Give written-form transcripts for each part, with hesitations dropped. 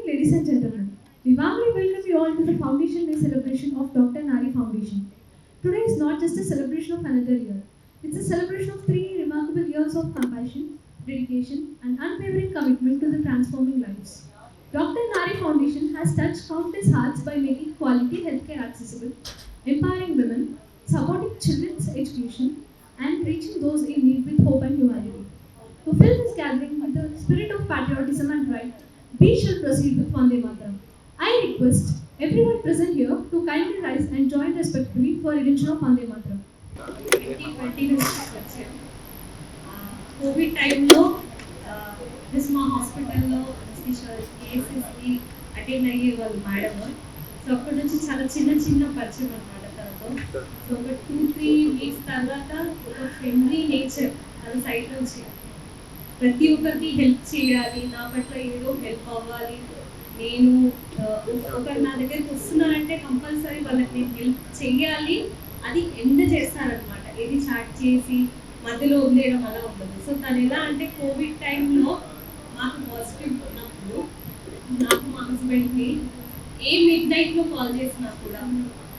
Ladies and gentlemen, we warmly welcome you all to the Foundation Day celebration of Dr. Nari Foundation. Today is not just a celebration of another year, it's a celebration of 3 remarkable years of compassion, dedication, and unwavering commitment to the transforming lives. Dr. Nari Foundation has touched countless hearts by making quality healthcare accessible, empowering women, supporting children's education, and reaching those in need with hope and humanity. To fill this gathering with the spirit of patriotism and pride, we shall proceed with Vande Mataram. I request everyone present here to kindly rise and join respectfully for rendition of Vande Mataram. 2020 వచ్చాం Covid టైంలో this మా హాస్పిటల్లో కేసెస్కి attend అయ్యే వాళ్ళు madam. So అప్పటి నుంచి చాలా చిన్న చిన్న పరిచయం అనమాట తనతో. సో ఒక 2-3 వీక్స్ తర్వాత ఒక ఫ్రెండ్లీ నేచర్ తన సైడ్ నుంచి ప్రతి ఒక్కరికి హెల్ప్ చేయాలి, నా పట్ల ఏదో హెల్ప్ అవ్వాలి, నేను ఒకరు నా దగ్గరికి వస్తున్నారంటే కంపల్సరీ వాళ్ళకి నేను హెల్ప్ చెయ్యాలి, అది ఎండ్ చేస్తారనమాట. ఏది చాట్ చేసి మధ్యలో వదిలేయడం అలా ఉండదు. సో తను ఎలా అంటే కోవిడ్ టైంలో మాకు పాజిటివ్ ఉన్నప్పుడు నాకు మా హస్బెండ్ని ఏ మిడ్ నైట్లో కాల్ చేసినా కూడా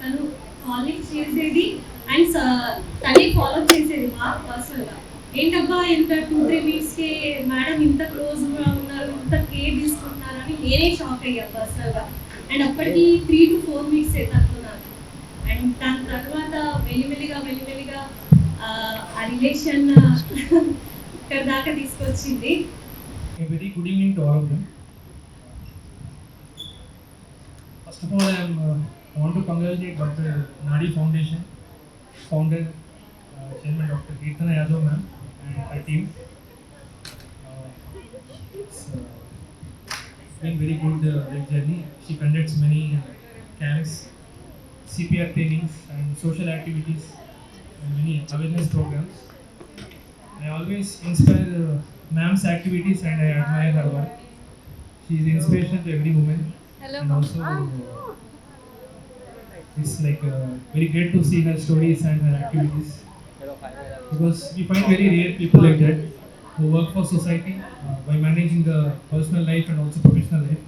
తను కాలింగ్ చేసేది అండ్ తనే ఫాలో చేసేది బాగా పర్సనల్గా. ఏంటబ్బా ఇంత 2-3 వీక్స్కే మేడం ఇంత క్లోజ్గా ఉన్నారు, ఇంత కేర్ తీసుకుంటున్నారు అని నేనే షాక్ అయ్యా పర్సనల్గా. అండ్ అప్పటికి 3 to 4 వీక్స్ తక్కున్నారు. అండ్ దాని తర్వాత మెల్లిమెల్లిగా ఆ రిలేషన్ ఇక్కడ దాకా తీసుకొచ్చింది. Very good evening to all of them. First of all, I want to congratulate Dr. Nari Foundation founder, Chairman Dr. Kirtana Yadav ma'am and her team. It's been very good journey. She conducts many camps, CPR trainings and social activities and many awareness programs. I always inspire ma'am's activities and I admire her work. She is inspiration to every woman. And also, it's like very great to see her stories and her activities, because we find very rare people like that who work for society by managing the personal life and also professional life.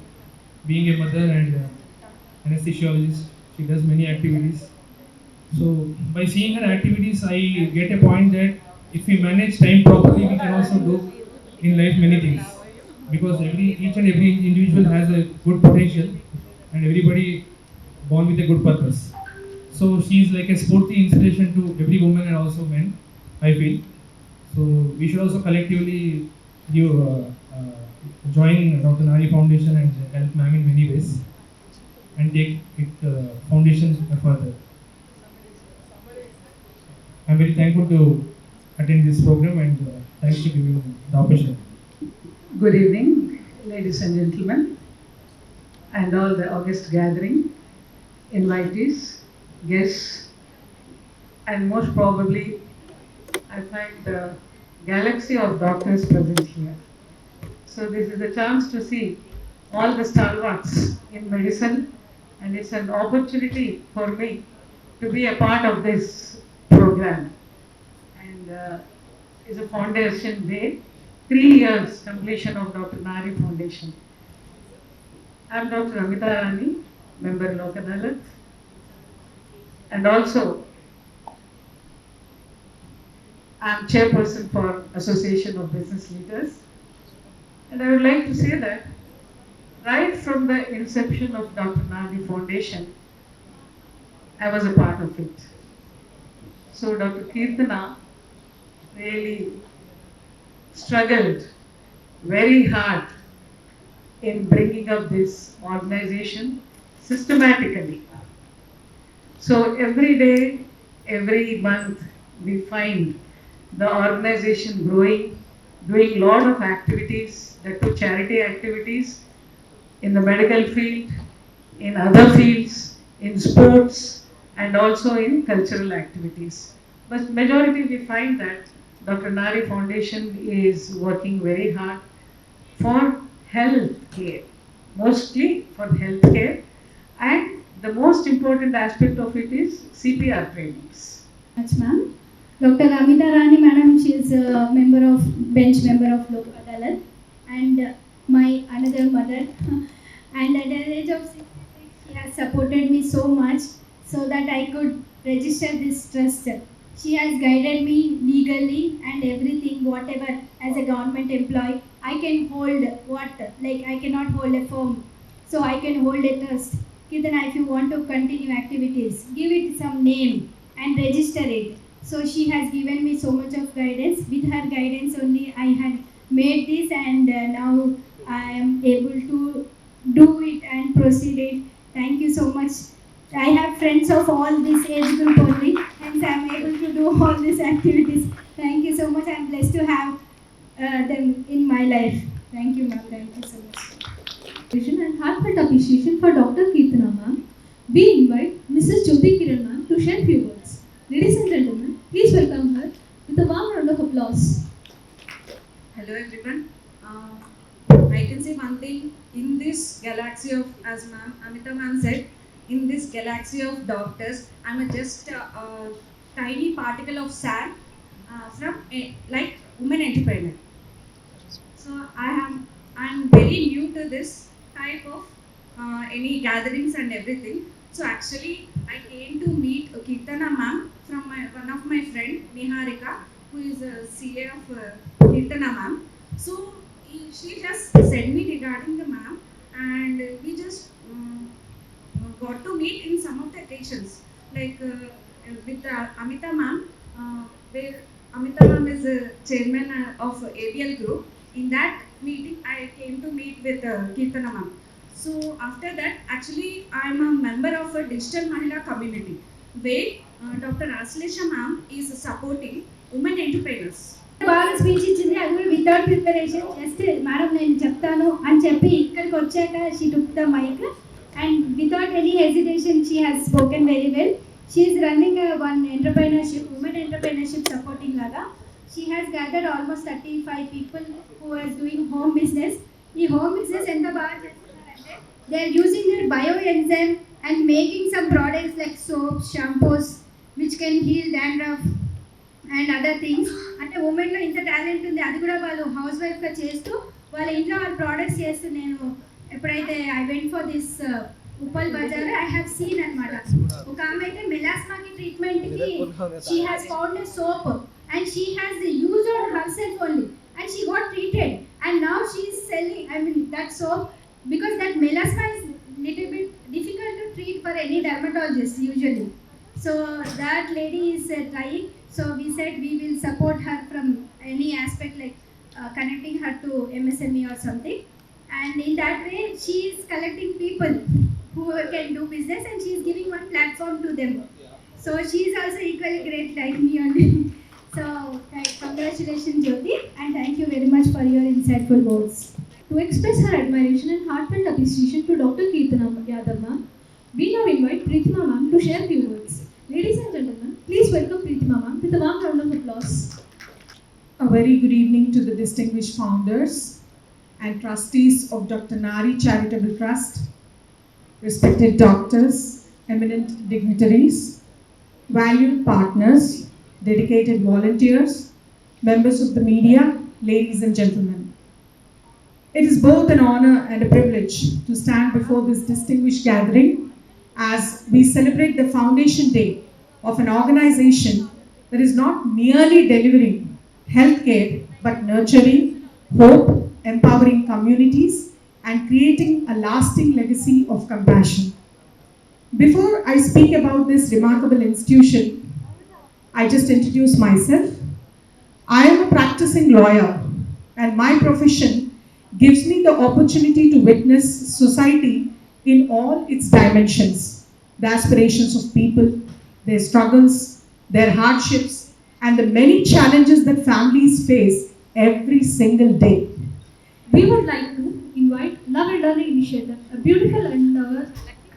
Being a mother and anesthesiologist, she does many activities. So by seeing her activities, I get a point that if we manage time properly, we can also do in life many things. Because each and every individual has a good potential, and everybody born with a good purpose. So she is like a sporty inspiration to every woman and also men, I feel. So we should also collectively give join Dr. Nari Foundation and help ma'am in many ways and take it foundation further. I'm very thankful to attend this program and thanks for giving the opportunity. Good evening, ladies and gentlemen, and all the august gathering, invitees, guests, and most probably, I find the galaxy of doctors present here. So this is a chance to see all the stalwarts in medicine, and it's an opportunity for me to be a part of this program. And it's a foundation day, 3 years completion of Dr. Nari Foundation. I'm Dr. Amita Rani, member Lok Adalat, and also I'm chairperson for Association of Business Leaders. And I would like to say that right from the inception of Dr. Nari Foundation, I was a part of it. So Dr. Kirtana really struggled very hard in bringing up this organization systematically. So every day, every month, we find the organization growing, doing a lot of activities, that too charity activities in the medical field, in other fields, in sports, and also in cultural activities. But majority we find that Dr. Nari Foundation is working very hard for health care, mostly for health care, and the most important aspect of it is CPR trainings. Much, ma'am. Dr. Amita Rani, madam, she is a member of bench member of Lok Adalat, and my another mother. And at the age of 66, she has supported me so much so that I could register this trust. She has guided me legally and everything, whatever, as a government employee. I can hold what, like I cannot hold a firm, so I can hold a trust. Kirtana, if you want to continue activities, give it some name and register it. So she has given me so much of guidance. With her guidance only I had made this, and now I am able to do it and proceed it. Thank you so much. I have friends of all this age group only, and I am able to do all these activities. Thank you so much. I am blessed to have them in my life. Thank you, ma'am. Thank you so much. And heartfelt appreciation for Dr. Kirtana ma'am. We invite Mrs. Jyoti Kiran ma'am to share few words. Ladies and gentlemen, please welcome her with a warm round of applause. Hello everyone. I can say one thing, in this galaxy of, as ma'am Amita ma'am said, in this galaxy of doctors, I'm just a tiny particle of sand from like women entrepreneur. So I'm very new to this type of any gatherings and everything. So actually I came to meet Kirtana ma'am from one of my friend Niharika, who is a CA of Kirtana ma'am. So she just sent me regarding the ma'am, and we just got to meet in some of the occasions, like with Amita ma'am, where Amita ma'am is a chairman of ABL group. In that meeting, I came to meet with Kirtana ma'am. So after that, actually, I'm a member of a digital Mahila community, where Dr. Aslesha ma'am is supporting women entrepreneurs. బాగా speech ఇచ్చింది, అది కూడా without preparation, just madam నేను చెప్తాను అని చెప్పి ఇక్కడికి వచ్చాక she took the mic and without any hesitation she has spoken very well. She is running one entrepreneurship, women entrepreneurship supporting లాగా. She has gathered almost 35 people who are doing home business. ఈ home business ఎంత బాగా చేస్తున్నారంటే they are using their bio enzyme and making some products like soaps shampoos which can heal dandruff and other things. అంటే ఉమెన్లో ఇంత talent ఉంది, అది కూడా వాళ్ళు హౌస్ వైఫ్గా చేస్తూ వాళ్ళ ఇంట్లో వాళ్ళ ప్రోడక్ట్స్ చేస్తూ నేను ఎప్పుడైతే I went for this Uppal Bazaar I have seen అనమాట. ఒక ఆమె అయితే మెలాస్మాకి ట్రీట్మెంట్కి she has found a soap and she has use on herself only and she got treated and now she is selling, I mean, that soap, because that melasma is little bit difficult to treat for any dermatologist usually. So that lady is trying, so we said we will support her from any aspect, like connecting her to MSME or something, and in that way she is collecting people who can do business and she is giving one platform to them. So she is also equally great like me only. So, congratulations Jyoti and thank you very much for your insightful words. To express her admiration and heartfelt appreciation to Dr. Kirtana Yadav ma'am, we now invite Preetima ma'am to share few words. Ladies and gentlemen, please welcome Preetima ma'am with a warm round of applause. A very good evening to the distinguished founders and trustees of Dr. Nari Charitable Trust, respected doctors, eminent dignitaries, valued partners, dedicated volunteers, members of the media, ladies and gentlemen. It is both an honor and a privilege to stand before this distinguished gathering as we celebrate the foundation day of an organization that is not merely delivering healthcare but nurturing hope, empowering communities, and creating a lasting legacy of compassion. Before I speak about this remarkable institution, I just introduce myself. I am a practicing lawyer and my profession gives me the opportunity to witness society in all its dimensions, the aspirations of people, their struggles, their hardships, and the many challenges that families face every single day. We would like to invite Love Elderly Initiative, a beautiful endeavor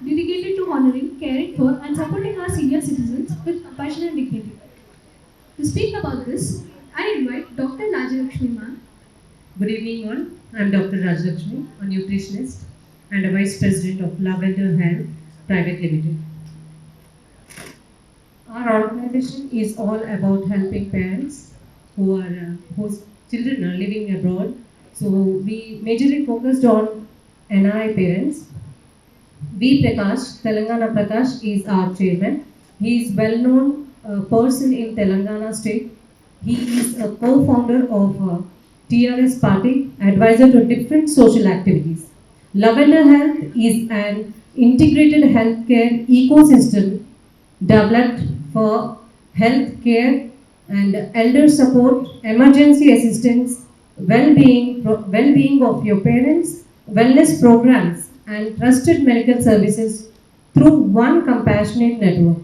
dedicated to honoring, caring for and supporting our senior citizens with compassion and dignity. To speak about this, I invite Dr. Rajalakshmi ma'am. Good evening all. I am Dr. Rajalakshmi, a nutritionist and a Vice President of Lavender Health Private Limited. Our organization is all about helping parents whose children are living abroad. So we majorly focused on NRI parents. V. Prakash, Telangana Prakash is our chairman. He is well known person in Telangana state. He is a co-founder of TRS party, advisor to different social activities. Lavender Health is an integrated healthcare ecosystem developed for healthcare and elder support, emergency assistance, well-being of your parents, wellness programs, and trusted medical services through one compassionate network.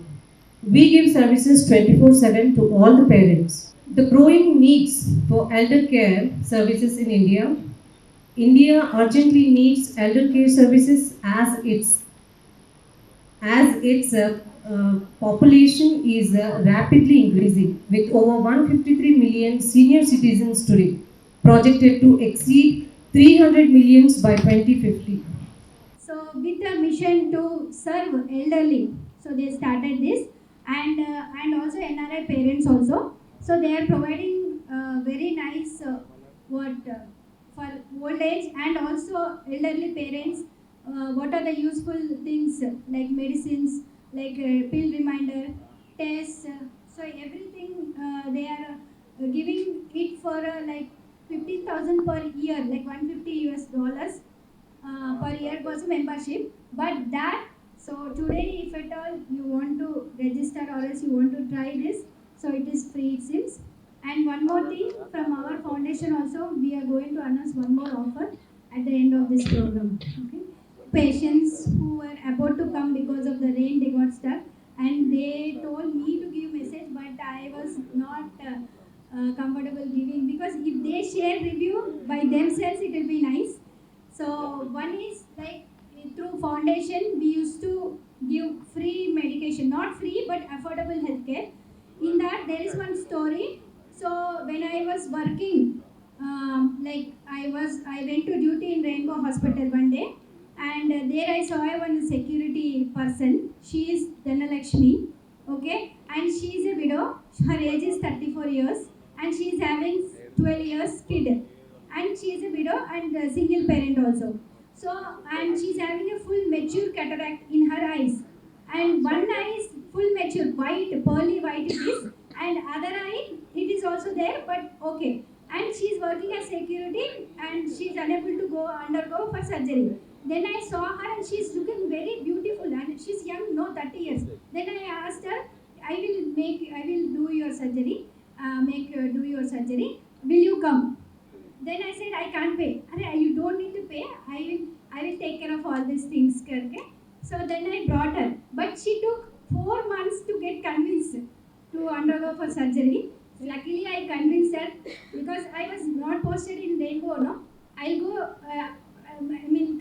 We give services 24/7 to all the parents. The growing needs for elder care services in India. India urgently needs elder care services as its population is rapidly increasing, with over 153 million senior citizens today, projected to exceed 300 million by 2050. So with a mission to serve elderly, so they started this and also NRI parents also. So they are providing very nice for old age and also elderly parents. What are the useful things like medicines, like pill reminder, tests. So everything they are giving it for like 15,000 per year, like $150 per year was a membership. But that, so today if at all you want to register or else you want to try this, so it is free it seems. And one more thing, from our foundation also we are going to announce one more offer at the end of this program. Okay, patients who were about to come because of the rain, they got stuck and they told me to give message, but I was not comfortable giving, because if they share review by themselves it will be nice. So one is like through foundation we used to give free medication, not free but affordable healthcare. In that there is one story. So when I was working like I went to duty in Rainbow Hospital one day, and there I saw one security person. She is Dhanalakshmi, okay, and she is a widow. Her age is 34 years, and she is having 12 years kid, and she is a widow and a single parent also. So, and she is having a full mature cataract in her eyes, and one eye is full mature, white, pearly white it is, and other eye it is also there, but okay. And she is working as security, and she is unable to undergo for surgery. Then I saw her, and she is looking very beautiful, and she is young, no 30 years. Then I asked her, I will do your surgery, do your surgery. Will you come? Then I said, I can't pay. You don't need to pay. I will take care of all these things. Okay? So then I brought her. But she took 4 months to get convinced to undergo for surgery. Luckily, I convinced her because I was not posted in Rainbow. No, I'll go.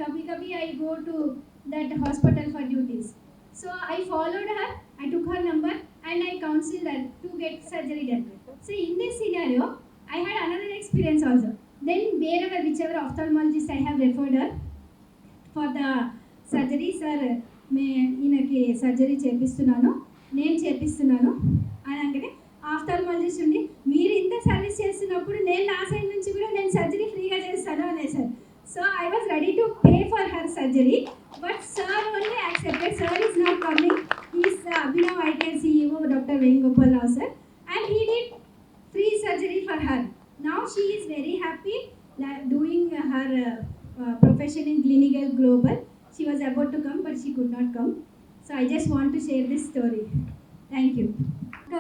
Kabhi I go to that hospital for duties. So I followed her. I took her number and I counseled her to get surgery done. So in this scenario, I had another experience also. Then whichever ophthalmologist I have referred her for the surgery, sir, ఈయనకి surgery చేపిస్తున్నాను, నేను చేపిస్తున్నాను అని అంటే ophthalmologist ఉండి మీరు ఇంత service చేస్తున్నప్పుడు నేను నా సైడ్ నుంచి కూడా నేను సర్జరీ ఫ్రీగా చేస్తాను అనే sir. So I was ready to pay for her surgery, but sir only accepted. Sir is not coming. Is Abhinav iCare CEO Dr. Venugopal Rao sir, and he did free surgery for her. Now she is very happy doing her profession in Clinical Global. She was about to come, but she could not come. So I just want to share this story. Thank you.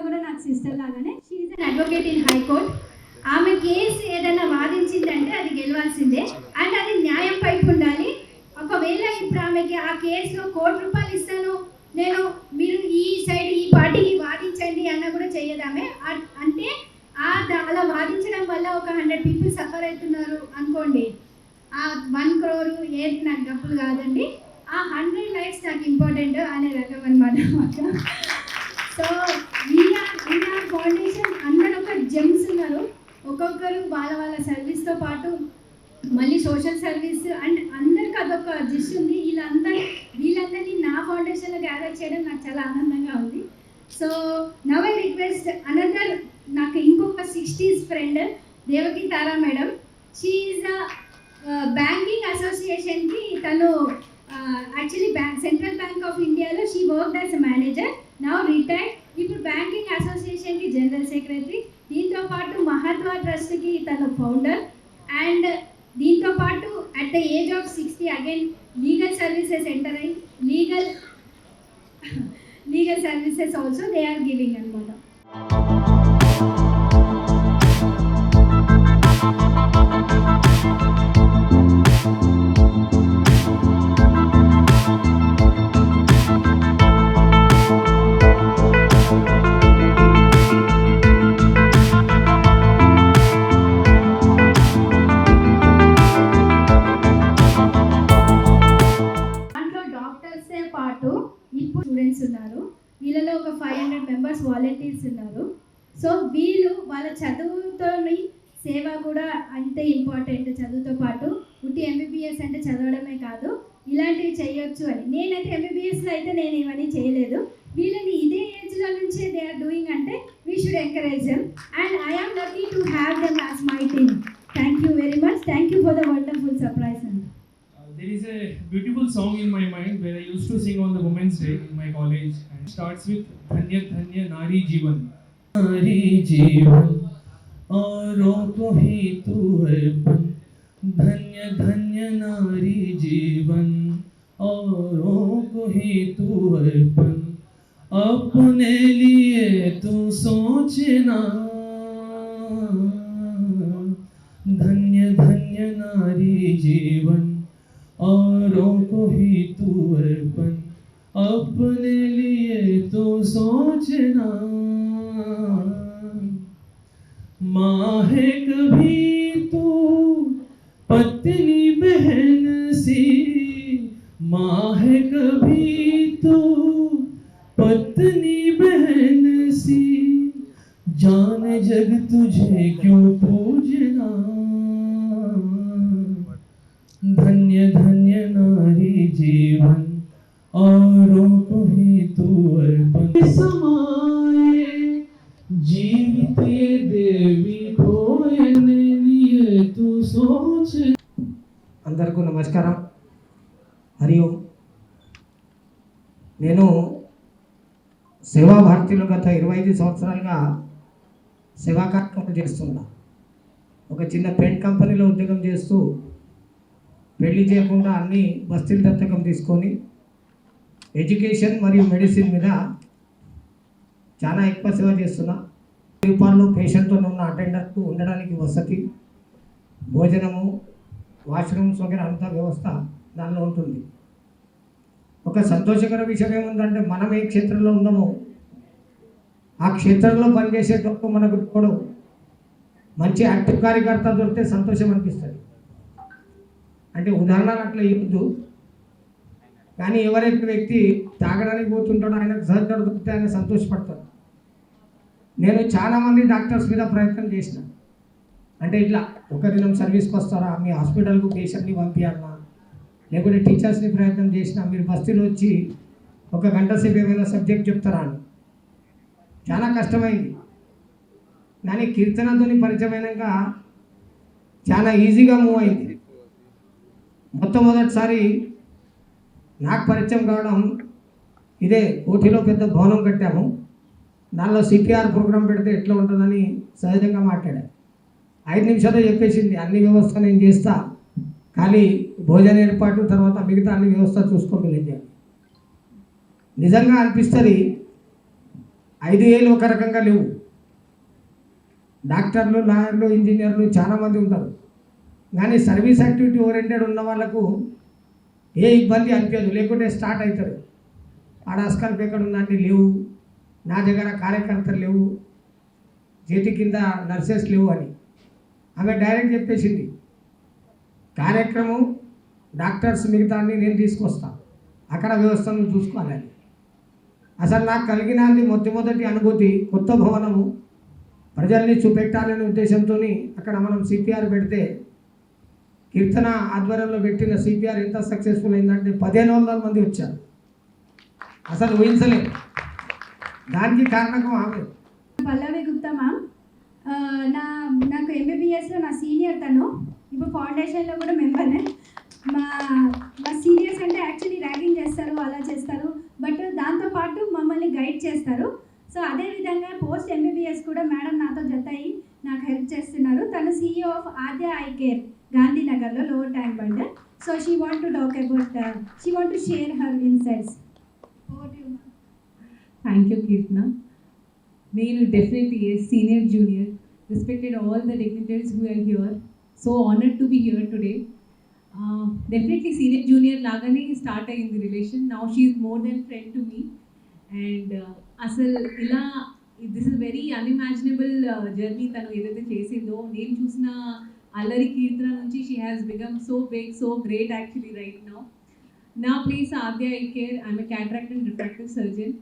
కూడా నాకు sister లాగానే she is an advocate in high court. ఆమె case ఏదైనా వాదించిందంటే అది గెలవాల్సిందే, and అది న్యాయం pipe ఉండాలి. ఒకవేళ ఇప్పుడు ఆమెకి ఆ కేసులో ₹1,00,00,000 ఇస్తాను నేను, మీరు ఈ సైడ్ ఈ పార్టీకి వాదించండి అన్న కూడా చెయ్యదామే. అంటే అలా వాదించడం వల్ల ఒక 100 people సఫర్ అవుతున్నారు అనుకోండి. ఆ 1 crore ఏది నాకు డబ్బులు కాదండి, ఆ 100 lives నాకు ఇంపార్టెంట్ అనే రకం అనమాట. సో వీఆర్ ఫౌండేషన్ అందరూ ఒక జెమ్స్ ఉన్నారు. ఒక్కొక్కరు వాళ్ళ సర్వీస్తో పాటు మళ్ళీ సోషల్ సర్వీస్ అండ్ అందరికి అదొక జిస్ ఉంది. వీళ్ళందరినీ నా ఫౌండేషన్లో గ్యాదర్ చేయడం నాకు చాలా ఆనందంగా ఉంది. So now I request another నాకు ఇంకొక 60s friend Devaki Tara madam. She is banking అసోసియేషన్కి తను యాక్చువల్లీ సెంట్రల్ బ్యాంక్ ఆఫ్ ఇండియాలో she worked as a manager, now retired. ఇప్పుడు బ్యాంకింగ్ అసోసియేషన్కి జనరల్ సెక్రటరీ. దీంతో పాటు మహాత్వా ట్రస్ట్కి తను ఫౌండర్, అండ్ దీంతో పాటు at the age of 60 again legal services enter అయ్యి legal services also they are giving అనమాట. వీళ్ళలో ఒక 500 members వాలంటీర్స్ ఉన్నారు. సో వీళ్ళు వాళ్ళ చదువుతోని సేవ కూడా అంతే ఇంపార్టెంట్. చదువుతో పాటు ఉట్టి MBBS అంటే చదవడమే కాదు, ఇలాంటివి చేయొచ్చు అని. నేనైతే MBBSలో అయితే నేను ఇవన్నీ చేయలేదు. వీళ్ళని ఇదే ఏజ్లో నుంచే దే ఆర్ డూయింగ్ అంటే we should encourage them, and I am lucky to have them as my team. Thank you very much. Thank you for the wonderful surprise. There is a beautiful song in my mind where I used to sing on the Women's Day in my college, and it starts with Dhanya Dhanya Nari Jeevan. Nari Jeevan औरों को ही तू अर्पण, धन्य धन्य नारी जीवन औरों को ही तू अर्पण, अपने लिए तू सोचना, धन्य धन्य नारी जीवन औरों को ही तू अर्पण, अपने लिए तो सोचना, माँ है कभी तू पत्नी बहन सी, माँ है कभी तू पत्नी बहन सी, जान जग तुझे क्यों पूजना, धन्य नारी जीवन औरों को ही तू अर्पण समाए जीवित ये देवी खोने लिए तू सोच. అందరికీ నమస్కారం. హరి ఓం. నేను సేవా భారతిలో గత 25 సంవత్సరాలుగా సేవా కార్యక్రమం చేస్తున్నా. ఒక చిన్న పెయింట్ కంపెనీలో ఉద్యోగం చేస్తూ పెళ్లి చేయకుండా అన్ని బస్తీల దత్తకం తీసుకొని ఎడ్యుకేషన్ మరియు మెడిసిన్ మీద చాలా ఎక్కువ సేవ చేస్తున్నా. రూపాల్లో పేషెంట్తో ఉన్న అటెండర్కు ఉండడానికి వసతి, భోజనము, వాష్రూమ్స్ వగేరా అంతా వ్యవస్థ దానిలో ఉంటుంది. ఒక సంతోషకర విషయం ఏముందంటే మనం ఏ క్షేత్రంలో ఉన్నామో ఆ క్షేత్రంలో పనిచేసేటప్పుడు మనకు ఇప్పుడు మంచి యాక్టివ్ కార్యకర్త దొరికితే సంతోషం అనిపిస్తుంది. అంటే ఉదాహరణకు అట్లా ఇవ్వద్దు, కానీ ఎవరైతే వ్యక్తి తాగడానికి పోతుంటాడో ఆయనకు సహకారం దొరికితే ఆయన సంతోషపడతాడు. నేను చాలామంది డాక్టర్స్ మీద ప్రయత్నం చేసిన, అంటే ఇట్లా ఒక దినం సర్వీస్కి వస్తారా, మీ హాస్పిటల్కు పేషెంట్ని పంపించాలన్నా, లేకుంటే టీచర్స్ని ప్రయత్నం చేసిన, మీరు బస్తీలో వచ్చి ఒక గంట సేపు ఏమైనా సబ్జెక్ట్ చెప్తారా అని. చాలా కష్టమైంది, కానీ కీర్తనతోని పరిచయమైనాక చాలా ఈజీగా మూవ్ అయింది. మొట్టమొదటిసారి నాకు పరిచయం కావడం ఇదే. ఊటీలో పెద్ద భవనం కట్టాము, దానిలో సిపిఆర్ ప్రోగ్రాం పెడితే ఎట్లా ఉంటుందని సహజంగా మాట్లాడాను. 5 నిమిషాల్లో చెప్పేసింది, అన్ని వ్యవస్థ నేను చేస్తా, ఖాళీ భోజన ఏర్పాటు తర్వాత మిగతా అన్ని వ్యవస్థ చూసుకొని వెళ్ళాను. నిజంగా అనిపిస్తుంది 5 ఏళ్ళు ఒక రకంగా లేవు. డాక్టర్లు, లాయర్లు, ఇంజనీర్లు చాలామంది ఉంటారు, కానీ సర్వీస్ యాక్టివిటీ ఓరియంటెడ్ ఉన్న వాళ్ళకు ఏ ఇబ్బంది అనిపించదు, లేకుంటే స్టార్ట్ అవుతారు. ఆడ అస్కల్ ఎక్కడ ఉందంటే లేవు, నా దగ్గర కార్యకర్తలు లేవు, చేతి కింద నర్సెస్ లేవు అని. ఆమె డైరెక్ట్ చెప్పేసింది, కార్యక్రమం డాక్టర్స్ మిగతా అన్ని నేను తీసుకొస్తాను, అక్కడ వ్యవస్థను చూసుకోవాలని. అసలు నాకు కలిగినది మొట్టమొదటి అనుభూతి, కొత్త భవనము ప్రజల్ని చూపెట్టాలనే ఉద్దేశంతో అక్కడ మనం సిపిఆర్ పెడితే, కీర్తన ఆధ్వర్యంలో పెట్టిన సిపిఆర్ ఎంత సక్సెస్ఫుల్ అయిందంటే 1500 మంది వచ్చారు. అసలు ఊహించలేదు. దానికి కారణం ఆమె. పల్లవి గుప్తా మ్యామ్, నాకు ఎంబీబీఎస్లో నా సీనియర్ తను, ఇప్పుడు ఫౌండేషన్లో కూడా మెంబర్నే. మా సీనియర్స్ అంటే యాక్చువల్లీ ర్యాగింగ్ చేస్తారు, అలా చేస్తారు, బట్ దాంతోపాటు మమ్మల్ని గైడ్ చేస్తారు. సో అదేవిధంగా పోస్ట్ ఎంబీబీఎస్ కూడా మేడం నాతో జత అయ్యి నాకు హెల్ప్ చేస్తున్నారు. తను CEO of Aadya eye care గాంధీనగర్లో, Lower Tank Bund. So she want to talk about, she want to share her insights. Thank you, Kirtana. నేను definitely a senior, junior, respected all the dignitaries who are here. So honored to be here today. Definitely senior, junior లాగానే start అయ్యింది relation. Now she is more than friend to me. And అసలు ఇలా this is very unimaginable journey తను ఏదైతే చేసిందో. నేను చూసిన అల్లరి కీర్తన నుంచి she has become so big, so great actually right now. నా place Aadya eye care, I'm a cataract and refractive surgeon.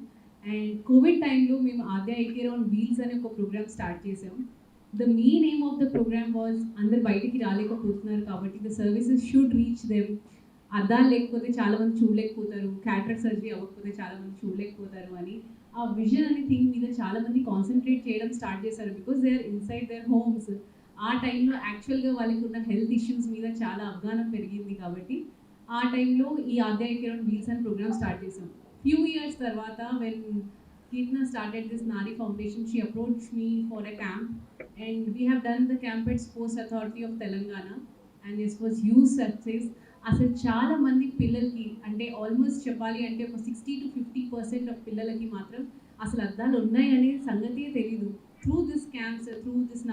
And covid టైంలో మేము Aadya eye care on wheels అనే ఒక ప్రోగ్రామ్ స్టార్ట్ చేసాం. The main aim of the programme was, అందరు బయటికి రాలేకపోతున్నారు కాబట్టి the services should reach them. అద్దాలు లేకపోతే చాలామంది చూడలేకపోతారు, క్యాటరాక్ట్ సర్జరీ అవ్వకపోతే చాలామంది చూడలేకపోతారు అని ఆ విజన్ అనే థింగ్ మీద చాలామంది కాన్సన్ట్రేట్ చేయడం స్టార్ట్ చేశారు. Because they are inside their homes. ఆ టైంలో యాక్చువల్గా వాళ్ళకి ఉన్న హెల్త్ ఇష్యూస్ మీద చాలా అవగాహన పెరిగింది కాబట్టి ఆ టైంలో ఈ ఆద్య ఐ కేర్ ఆన్ వీల్స్ అనే ప్రోగ్రామ్ స్టార్ట్ చేసాం. ఫ్యూ ఇయర్స్ తర్వాత when Kirtana started this Nari Foundation, she approached me for a camp, and we have done the camp at Sports Authority of Telangana, and this was huge success. అసలు చాలా మంది పిల్లలకి, అంటే almost చెప్పాలి అంటే ఒక 60 to 50% of పిల్లలకి మాత్రం అసలు అద్దాలు ఉన్నాయనే సంగతే తెలీదు. Through this camps, through this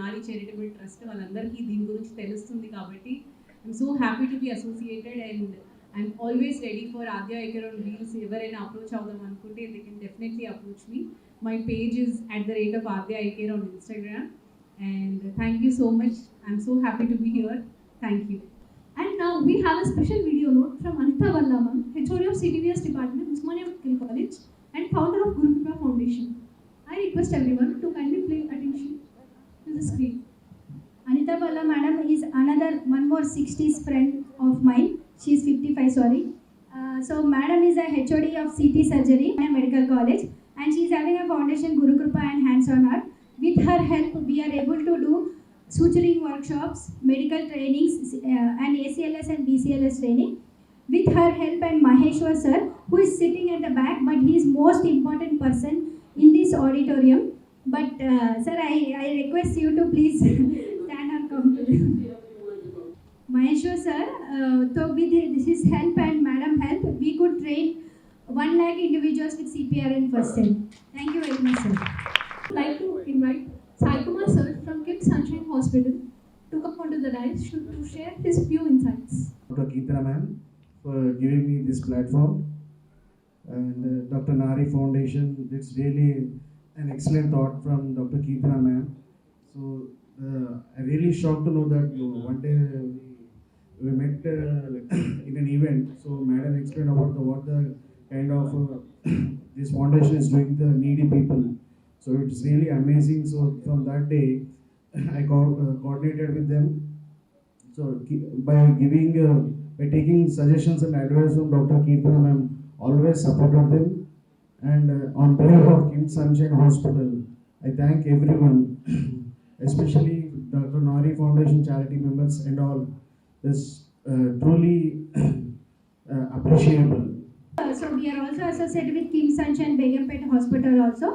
Nari charitable trust వాళ్ళందరికీ దీని గురించి తెలుస్తుంది. కాబట్టి I'm so happy to be associated and I'm always ready for Adya I Care on Wheels. ఎవరైనా అప్రోచ్ అవుదాం అనుకుంటే they can definitely approach me. My page is @Adya I Care on Instagram. And thank you so much. I'm so happy to be here. Thank you. And now we have a special video note from Anita Vallama, HOD of CTVS Department, Usmania Medical College, and founder of Guru Kripa Foundation. I request everyone to kindly pay attention to the screen. Anita Valla madam is another one more 60s friend of mine. She's 55, sorry. So Madam is a HOD of CT Surgery in a medical college, and she's having a foundation Guru Kripa and hands-on art. With her help, we are able to do suturing workshops, medical trainings, and ACLS and BCLS training. With her help and Maheshwar sir, who is sitting at the back, but he is most important person in this auditorium. But sir, I request you to please stand and come to this. Maheshwar sir, so with his help and madam help, we could train 1 lakh individuals with CPR and first aid. Thank you very much, sir. I'd like to invite Sai Kumar sir from KIMS Sunshine Hospital to come onto the dais to share his few insights. Dr. Keerthana ma'am for giving me this platform, and Dr. Nari Foundation. It's really an excellent thought from Dr. Keerthana ma'am. So I really shocked to know that one day we met in an event. So madam explained about what the kind of this foundation is doing the needy people. So it's really amazing. So from that day, I coordinated with them. So by taking suggestions and advice from Dr. Keerthana ma'am, always supported them. And on behalf of KIMS Sunshine Hospital, I thank everyone, especially Dr. Nari Foundation charity members and all. This truly appreciable. So we are also associated with KIMS Sunshine Begumpet Hospital also.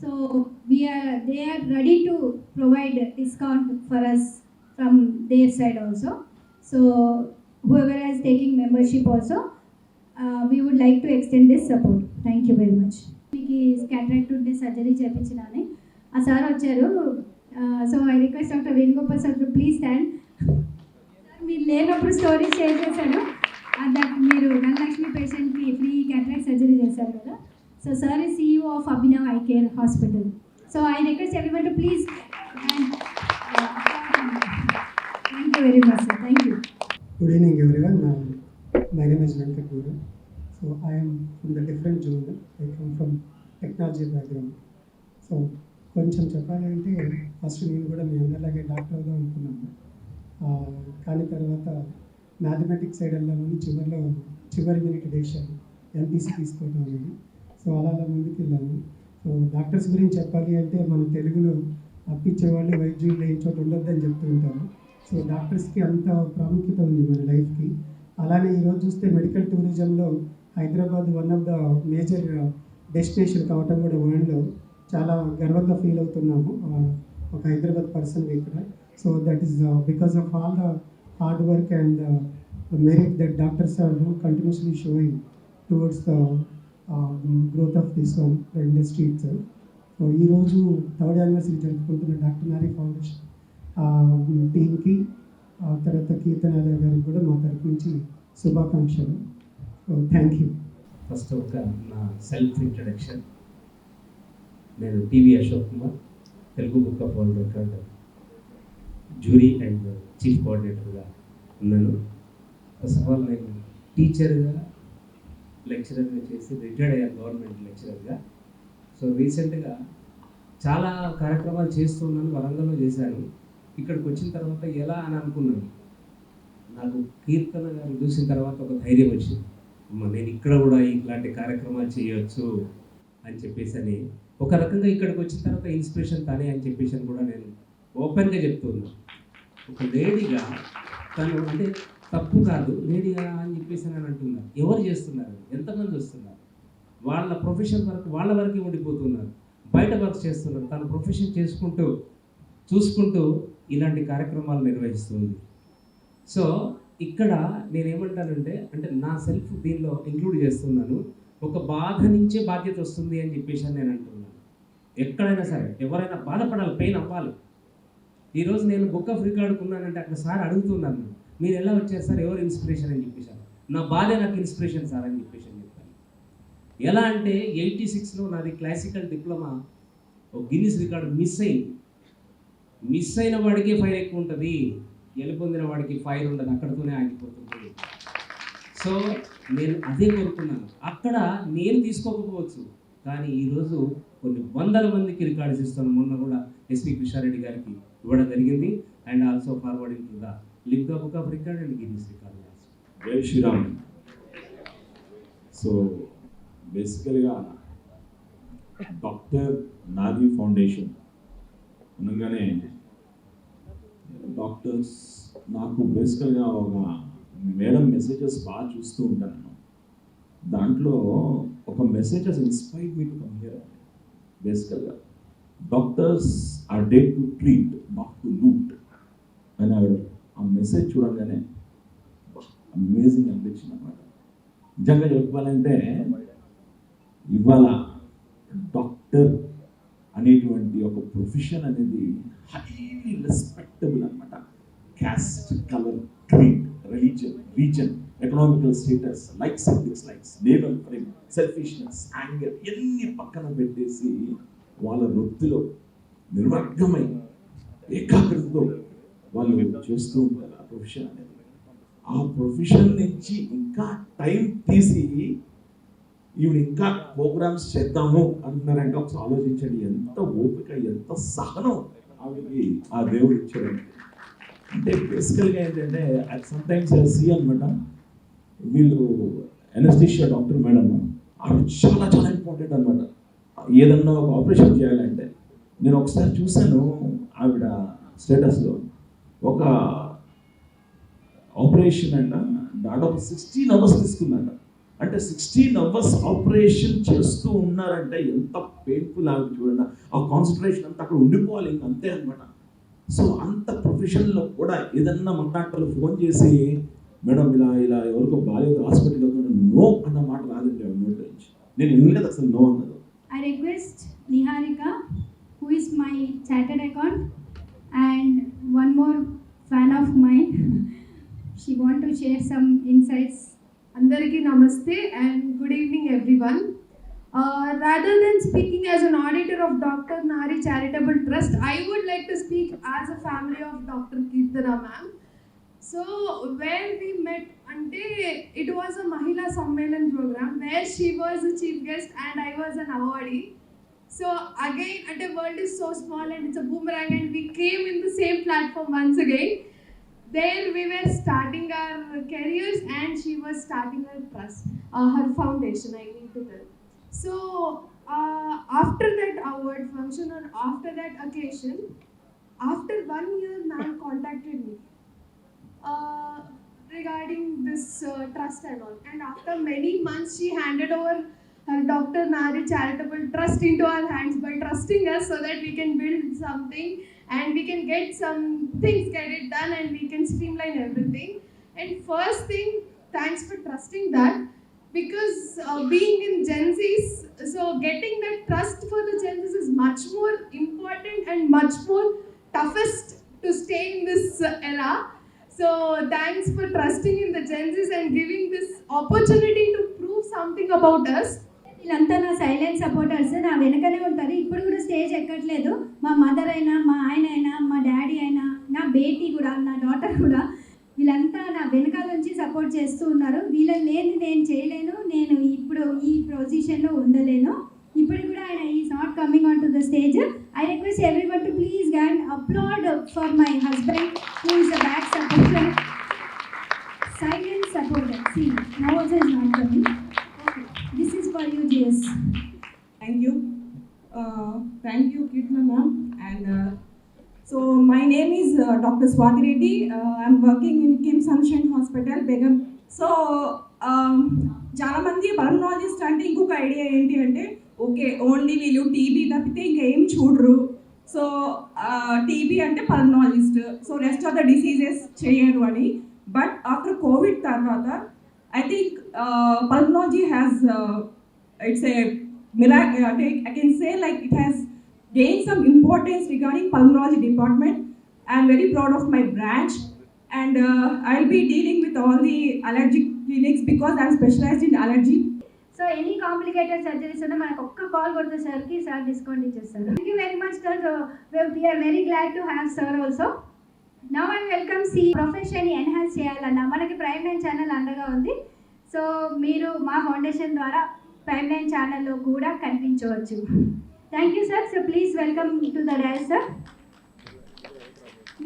So they are ready to provide discount for us from their side also. So whoever is taking membership also, we would like to extend this support. Thank you very much. Miki cataract unte surgery chepinచింani. A sir vacharu. So I request Dr. Venugopal sir to please stand. మీరు లేనప్పుడు story share చేశాను that మీరు ధనలక్ష్మి పేషెంట్కి free cataract surgery చేశారు కదా. So sir is CEO of Abhinav I care hospital. So I request everyone to please thank you very much sir. Thank you. Good evening everyone. My name is Venkat Guru. So I am from the different genre. I come from technology background. So కొంచెం చెప్పాలంటే first నేను కూడా మీ అందరిలాగే doctor అవుదాం అనుకున్నాను. కానీ తర్వాత mathematics side వెళ్ళామని చివరి మినిట్ డెసిషన్ ఎంపీసీ తీసుకోవడం అనేది. సో అలా ముందుకు వెళ్ళాము. సో డాక్టర్స్ గురించి చెప్పాలి అంటే మన తెలుగులో అప్పించేవాళ్ళు వైద్యులు లేని చోట ఉండొద్దని చెప్తూ ఉంటారు. సో డాక్టర్స్కి అంత ప్రాముఖ్యత ఉంది మన లైఫ్కి. అలానే ఈరోజు చూస్తే మెడికల్ టూరిజంలో Hyderabad one of the major destination కావటం కూడా వరల్డ్లో చాలా గర్వంగా ఫీల్ అవుతున్నాము ఒక హైదరాబాద్ పర్సన్ ఇక్కడ. So that is because of all the hard work and the merit that doctors are continuously showing towards the growth of this one, the industry itself. So ee roju 3rd anniversary jarupukuntunna Dr. Nari Foundation team ki tarata Keerthana gariki kuda ma tarafu nunchi శుభాకాంక్షలు. So thank you. First ఒక నా self introduction. నేను TV Ashok Kumar, Telugu book of world record jury and chief కోఆర్డినేటర్గా ఉన్నాను. First of all నేను టీచర్గా లెక్చరర్గా చేసి రిటైర్డ్ అయ్యాను గవర్నమెంట్ లెక్చరర్గా. సో రీసెంట్గా చాలా కార్యక్రమాలు చేస్తున్నాను. వరంగల్లో చేశాను. ఇక్కడికి వచ్చిన తర్వాత ఎలా అని అనుకున్నాను. నాకు కీర్తన గారు చూసిన తర్వాత ఒక ధైర్యం వచ్చింది. నేను ఇక్కడ కూడా ఇట్లాంటి కార్యక్రమాలు చేయవచ్చు అని చెప్పేసి అని ఒక రకంగా ఇక్కడికి వచ్చిన తర్వాత ఇన్స్పిరేషన్ తానే అని చెప్పేసి కూడా నేను ఓపెన్గా చెప్తున్నాను. ఒక లేడీగా తను అంటే తప్పు కాదు లేడీగా అని చెప్పేసి అని అంటున్నారు. ఎవరు చేస్తున్నారు, ఎంతమంది వస్తున్నారు, వాళ్ళ ప్రొఫెషన్ వరకు వాళ్ళ వరకే ఉండిపోతున్నారు, బయట వర్క్ చేస్తున్నారు. తను ప్రొఫెషన్ చేసుకుంటూ చూసుకుంటూ ఇలాంటి కార్యక్రమాలు నిర్వహిస్తుంది. సో ఇక్కడ నేనేమంటానంటే అంటే నా సెల్ఫ్ దీనిలో ఇంక్లూడ్ చేస్తున్నాను. ఒక బాధ నుంచే బాధ్యత వస్తుంది అని చెప్పేసి నేను అంటున్నాను. ఎక్కడైనా సరే ఎవరైనా బాధపడాలి, పెయిన్ అవ్వాలి. ఈరోజు నేను బుక్ ఆఫ్ రికార్డుకు ఉన్నానంటే అక్కడ సార్ అడుగుతున్నాను, మీరు ఎలా వచ్చారు సార్, ఎవరు ఇన్స్పిరేషన్ అని చెప్పేసారు. నా బాధే నాకు ఇన్స్పిరేషన్ సార్ అని చెప్పేసి చెప్తాను. ఎలా అంటే 86లో నాది క్లాసికల్ డిప్లొమా ఒక గిన్నిస్ రికార్డు మిస్ అయిన వాడికే ఫైర్ ఎక్కువ ఉంటుంది, గెలుపొందిన వాడికి ఫైర్ ఉండదు, అక్కడితోనే ఆగిపోతుంది. సో నేను అదే కోరుకున్నాను. అక్కడ నేను తీసుకోకపోవచ్చు, కానీ ఈరోజు కొన్ని వందల మందికి రికార్డ్స్ ఇస్తాను. మొన్న కూడా ఎస్పీ కృష్ణారెడ్డి గారికి ఇవ్వడం జరిగింది. And also forwarding to the Limca book of record and Guinness record. జై శ్రీరామ్. సో బేసికల్గా డాక్టర్ నారీ ఫౌండేషన్ అనగానే డాక్టర్స్ నాకు బేసికల్గా ఒక మేడం మెసేజెస్ బాగా చూస్తూ ఉంటాను. దాంట్లో ఒక messages inspired me to come here. బేసికల్గా doctors are there to treat not to loot అని ఆవిడ ఆ మెసేజ్ చూడగానే అమేజింగ్ అనిపించింది అన్నమాట. నిజంగా చెప్పాలంటే ఇవాళ డాక్టర్ అనేటువంటి ఒక ప్రొఫెషన్ అనేది హైలీ రెస్పెక్టబుల్ అనమాట. Caste, colour, creed, religion, reason, economical status, likes and dislikes, naval frame, selfishness, anger ఇవన్నీ పక్కన పెట్టేసి వాళ్ళ వృత్తిలో నిర్మగ్నమై ఏకాగ్రతతో వాళ్ళు చేస్తూ ఉంటారు ఆ ప్రొఫెషన్ అనేది. ఆ ప్రొఫెషన్ నుంచి ఇంకా టైం తీసి ఈవిడ ఇంకా ప్రోగ్రామ్స్ చేద్దాము అంటున్నారంటే ఒకసారి ఆలోచించండి. ఎంత ఓపిక, ఎంత సహనం ఆవిడకి ఆ దేవుడు ఇచ్చాడు. అంటే బేసికల్గా ఏంటంటే సమ్టైమ్స్ సీ అనమాట, వీళ్ళు ఎనస్థీషియా డాక్టర్ మేడం ఆవిడ చాలా చాలా ఇంపార్టెంట్ అనమాట. ఏదన్నా ఒక ఆపరేషన్ చేయాలంటే నేను ఒకసారి చూశాను ఆవిడ స్టేటస్లో ఒక ఆపరేషన్ అంట దాదాపు 16 hours తీసుకుందంట. అంటే 16 hours ఆపరేషన్ చేస్తూ ఉన్నారంటే ఎంత పెయిన్ఫుల్ ఆవిడ చూడండి. ఆ కాన్సన్ట్రేషన్ అంతా అక్కడ ఉండిపోవాలి, అంతే అనమాట. సో అంత ప్రొఫెషన్లో కూడా ఏదన్నా మన డాక్టర్లు ఫోన్ చేసి మేడం ఇలా ఇలా ఎవరికో బాగాలేదు హాస్పిటల్ వెళ్తున్నా నో అన్న మాట రాదండి ఆవిడ నోటి నుంచి. నేను వినలేదు అసలు నో అన్నది. I request Niharika, who is my chartered account and one more fan of mine. She want to share some insights. Andariki namaste and good evening everyone. Rather than speaking as an auditor of Dr. Nari Charitable Trust, I would like to speak as a family of Dr. Kirtana ma'am. So where we met, it was a Mahila Sammelan program where she was the chief guest and I was an awardee. So again, the world is so small and it's a boomerang and we came in the same platform once again. There we were starting our careers and she was starting her trust, her foundation, I need to tell. So after that award function or after that occasion, after 1 year, ma'am contacted me regarding this trust and all. And after many months, she handed over her Dr. Nari Charitable Trust into our hands by trusting us so that we can build something and we can get some things get it done and we can streamline everything. And first thing, thanks for trusting that, because being in Gen Zs, so getting that trust for the Gen Zs is much more important and much more toughest to stay in this era. So thanks for trusting in the Gen Zs and giving this opportunity to prove something about us. వీళ్ళంతా నా silent supporters, నా వెనకనే ఉంటారు. ఇప్పుడు కూడా stage ఎక్కట్లేదు. మా mother అయినా, మా ఆయన అయినా, మా డాడీ అయినా, నా బేటీ కూడా, నా డాటర్ కూడా, వీళ్ళంతా నా వెనకాల నుంచి సపోర్ట్ చేస్తూ ఉన్నారు. వీళ్ళని లేని నేను చేయలేను, నేను ఇప్పుడు ఈ పొజిషన్లో ఉండలేను. ఇప్పుడు కూడా ఆయన is not coming on to the stage. I request everyone to please and applaud for my husband who is the back supporter, silent supporter. See now also is not coming. This is for you, JS. Thank you. Thank you, Kirtana ma'am. And so my name is Dr. Swati Reddy. I'm working in Kim Sunshine Hospital, Begum. So చాలా మంది pulmonologist అంటే ఇంకొక idea ఏంటి అంటే okay only వీళ్ళు TB తప్పితే ఇంకా ఏం చూడరు. సో టీబీ అంటే pulmonologist, so rest of the diseases చేయరు అని. బట్ ఆఫ్టర్ కోవిడ్ తర్వాత I think pulmonology has, it's a miracle. I can say like it has gained some importance regarding pulmonology department. I am very proud of my branch, and I'll be dealing with all the allergic clinics because I am specialized in allergy. So any complicated surgeries unna manaku okka call kodthe sir ki sir discount ichestaru. Thank you very much sir. We are very glad to have sir also. Now I welcome C profession ni enhance cheyalana manaki Prime 9 channel అండగా ఉంది. So మీరు మా foundation ద్వారా Prime 9 ఛానల్లో కూడా కనిపించవచ్చు. Thank you sir. So please welcome to the dance sir.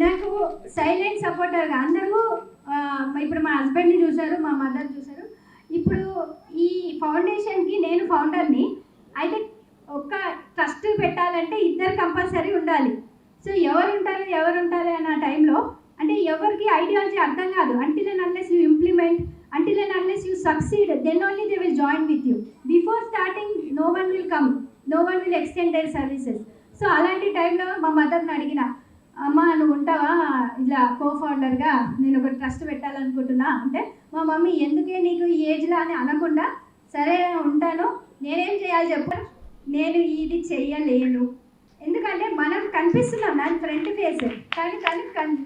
నాకు silent సపోర్టర్గా అందరూ ఇప్పుడు మా హస్బెండ్ని చూశారు, మా మదర్ చూశారు. ఇప్పుడు ఈ ఫౌండేషన్కి నేను ఫౌండర్ని. అయితే ఒక ట్రస్ట్ పెట్టాలంటే ఇద్దరు కంపల్సరీ ఉండాలి. సో ఎవరు ఉంటారు అన్న టైంలో అంటే ఎవరికి ఐడియాలజీ అర్థం కాదు. Until and unless you implement, until and unless you succeed, then only they will join with you. Before starting, no one will come, no one will extend their services. So అలాంటి టైంలో మా మదర్ని అడిగిన, అమ్మ నువ్వు ఉంటావా ఇలా కో-ఫౌండర్గా, నేను ఒక ట్రస్ట్ పెట్టాలనుకుంటున్నా అంటే, మా మమ్మీ ఎందుకే నీకు ఈ ఏజ్లో అని అనకుండా, సరే ఉంటాను, నేనేం చేయాలి చెప్పు, నేను ఇది చెయ్యలేను. ఎందుకంటే మనం కనిపిస్తున్నాం, నాకు ఫ్రంట్ ఫేస్, కానీ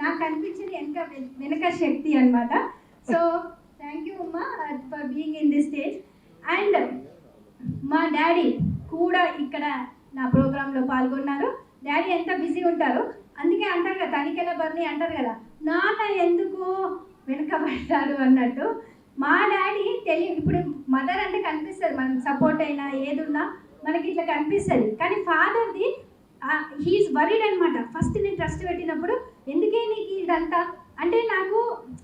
నాకు కనిపించింది వెనక శక్తి అనమాట. సో థ్యాంక్ యూ అమ్మా for being in this stage. And మా డాడీ కూడా ఇక్కడ నా ప్రోగ్రాంలో పాల్గొన్నారు. డాడీ ఎంత బిజీ ఉంటారు, అందుకే అంటారు కదా తనికెళ్ళ బర్ని అంటారు కదా, నాన్న ఎందుకు వెనుకబడతారు అన్నట్టు. మా డాడీ ఇప్పుడు మదర్ అంటే కనిపిస్తుంది, మనం సపోర్ట్ అయినా ఏది ఉన్నా మనకి ఇట్లా కనిపిస్తుంది. కానీ ఫాదర్ది హీఈస్ వరీడ్ అనమాట. ఫస్ట్ నేను ట్రస్ట్ పెట్టినప్పుడు ఎందుకే నీకు ఇదంతా అంటే, నాకు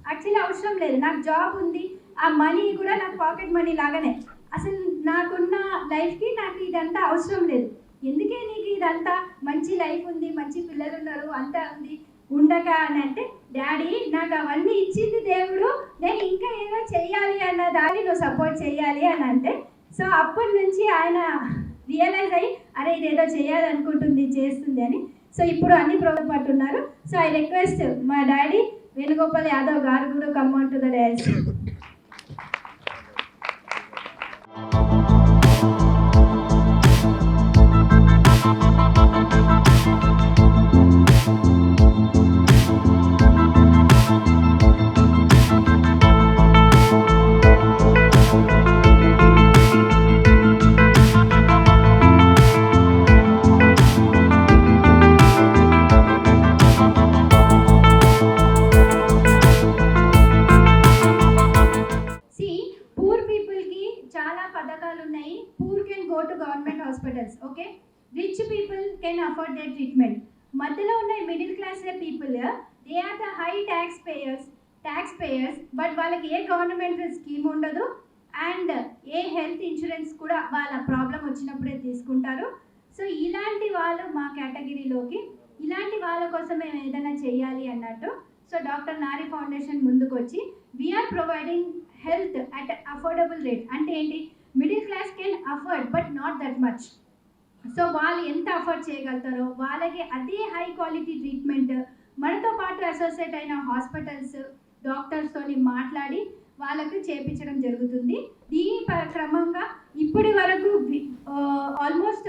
యాక్చువల్లీ అవసరం లేదు, నాకు జాబ్ ఉంది, ఆ మనీ కూడా నాకు పాకెట్ మనీ లాగానే, అసలు నాకున్న లైఫ్కి నాకు ఇదంతా అవసరం లేదు, ఎందుకే నీకు ఇదంతా, మంచి లైఫ్ ఉంది, మంచి పిల్లలు ఉన్నారు, అంతా ఉంది ఉండక అని అంటే, డాడీ నాకు అవన్నీ ఇచ్చింది దేవుడు, నేను ఇంకా ఏదో చెయ్యాలి అన్న దాన్ని నువ్వు సపోర్ట్ చేయాలి అని అంటే, సో అప్పటి నుంచి ఆయన రియలైజ్ అయ్యి అరే ఇదేదో చేయాలనుకుంటుంది చేస్తుంది అని. సో ఇప్పుడు అన్ని ప్రోగ్రామ్ పట్టున్నారు. సో ఐ రిక్వెస్ట్ మా డాడీ వేణుగోపాల్ యాదవ్ గారు కూడా come on to the dais. Okay, rich people can afford their treatment. మధ్యలో ఉన్న middle class people they are the high tax payers but వాళ్ళకి ఏ గవర్నమెంట్ స్కీమ్ ఉండదు అండ్ ఏ హెల్త్ ఇన్సూరెన్స్ కూడా వాళ్ళ ప్రాబ్లం వచ్చినప్పుడే తీసుకుంటారు. సో ఇలాంటి వాళ్ళు మా కేటగిరీలోకి, ఇలాంటి వాళ్ళ కోసం మేము ఏదైనా చేయాలి అన్నట్టు. సో డాక్టర్ నారీ ఫౌండేషన్ ముందుకు వచ్చి we are providing health at affordable rate. అంటే ఏంటి, middle class can afford but not that much. So వాళ్ళు ఎంత అఫోర్డ్ చేయగలుగుతారో వాళ్ళకి అదే హై క్వాలిటీ ట్రీట్మెంట్ మనతో పాటు అసోసియేట్ అయిన హాస్పిటల్స్ డాక్టర్స్తోని మాట్లాడి వాళ్ళకు చేపించడం జరుగుతుంది. దీని క్రమంగా ఇప్పటి వరకు ఆల్మోస్ట్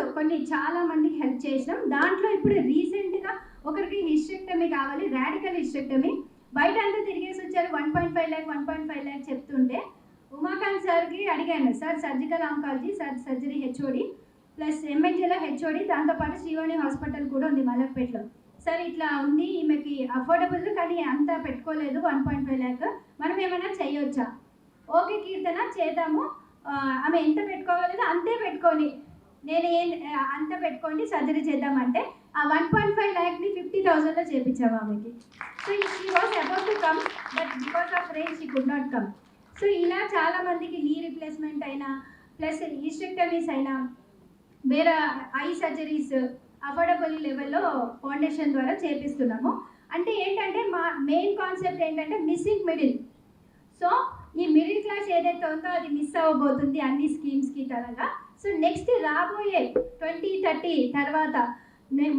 చాలా మందికి హెల్ప్ చేసినాం. దాంట్లో ఇప్పుడు రీసెంట్గా ఒకరికి హిస్టెక్టమీ కావాలి, రాడికల్ హిస్టెక్టమీ. బయట అంతా తిరిగేసి వచ్చారు, 1.5 lakh చెప్తుంటే ఉమాకాంత్ సార్కి అడిగాను, sir surgical oncology surgery HOD plus ఎంహెచ్ఏలో హెచ్ఓడి, దాంతోపాటు శ్రీవాణి హాస్పిటల్ కూడా ఉంది మలక్పేటలో. సార్ ఇట్లా ఉంది, ఈమెకి అఫోర్డబుల్ కానీ అంతా పెట్టుకోలేదు 1.5 lakh, మనం ఏమైనా చేయొచ్చా? ఓకే కీర్తన చేద్దాము, ఆమె ఎంత పెట్టుకోగలదో అంతే పెట్టుకొని అంత పెట్టుకోండి సర్జరీ చేద్దామంటే ఆ 1.5 lakhని 50,000లో చేయించాము ఆమెకి. So she was about to come but because of rain she could not come. So ఇలా చాలామందికి నీ రీప్లేస్మెంట్ అయినా ప్లస్ హిస్టెక్టమీస్ అయినా వేరే ఐ సర్జరీస్ అఫోర్డబుల్ లెవెల్లో ఫౌండేషన్ ద్వారా చేపిస్తున్నాము. అంటే ఏంటంటే మా మెయిన్ కాన్సెప్ట్ ఏంటంటే మిస్సింగ్ మిడిల్. సో ఈ మిడిల్ క్లాస్ ఏదైతే ఉందో అది మిస్ అవ్వబోతుంది అన్ని స్కీమ్స్కి తరగా. సో నెక్స్ట్ రాబోయే 2030 తర్వాత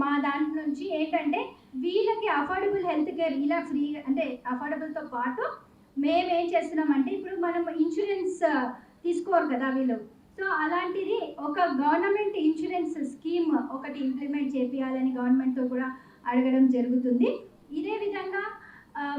మా దాంట్లో నుంచి ఏంటంటే వీళ్ళకి అఫోర్డబుల్ హెల్త్ కేర్ ఇలా ఫ్రీ, అంటే అఫోర్డబుల్తో పాటు మేము ఏం చేస్తున్నామంటే ఇప్పుడు మనం ఇన్సూరెన్స్ తీసుకోరు కదా వీళ్ళు, సో అలాంటిది ఒక గవర్నమెంట్ ఇన్సూరెన్స్ స్కీమ్ ఒకటి ఇంప్లిమెంట్ చేయాలని గవర్నమెంట్తో కూడా అడగడం జరుగుతుంది. ఇదే విధంగా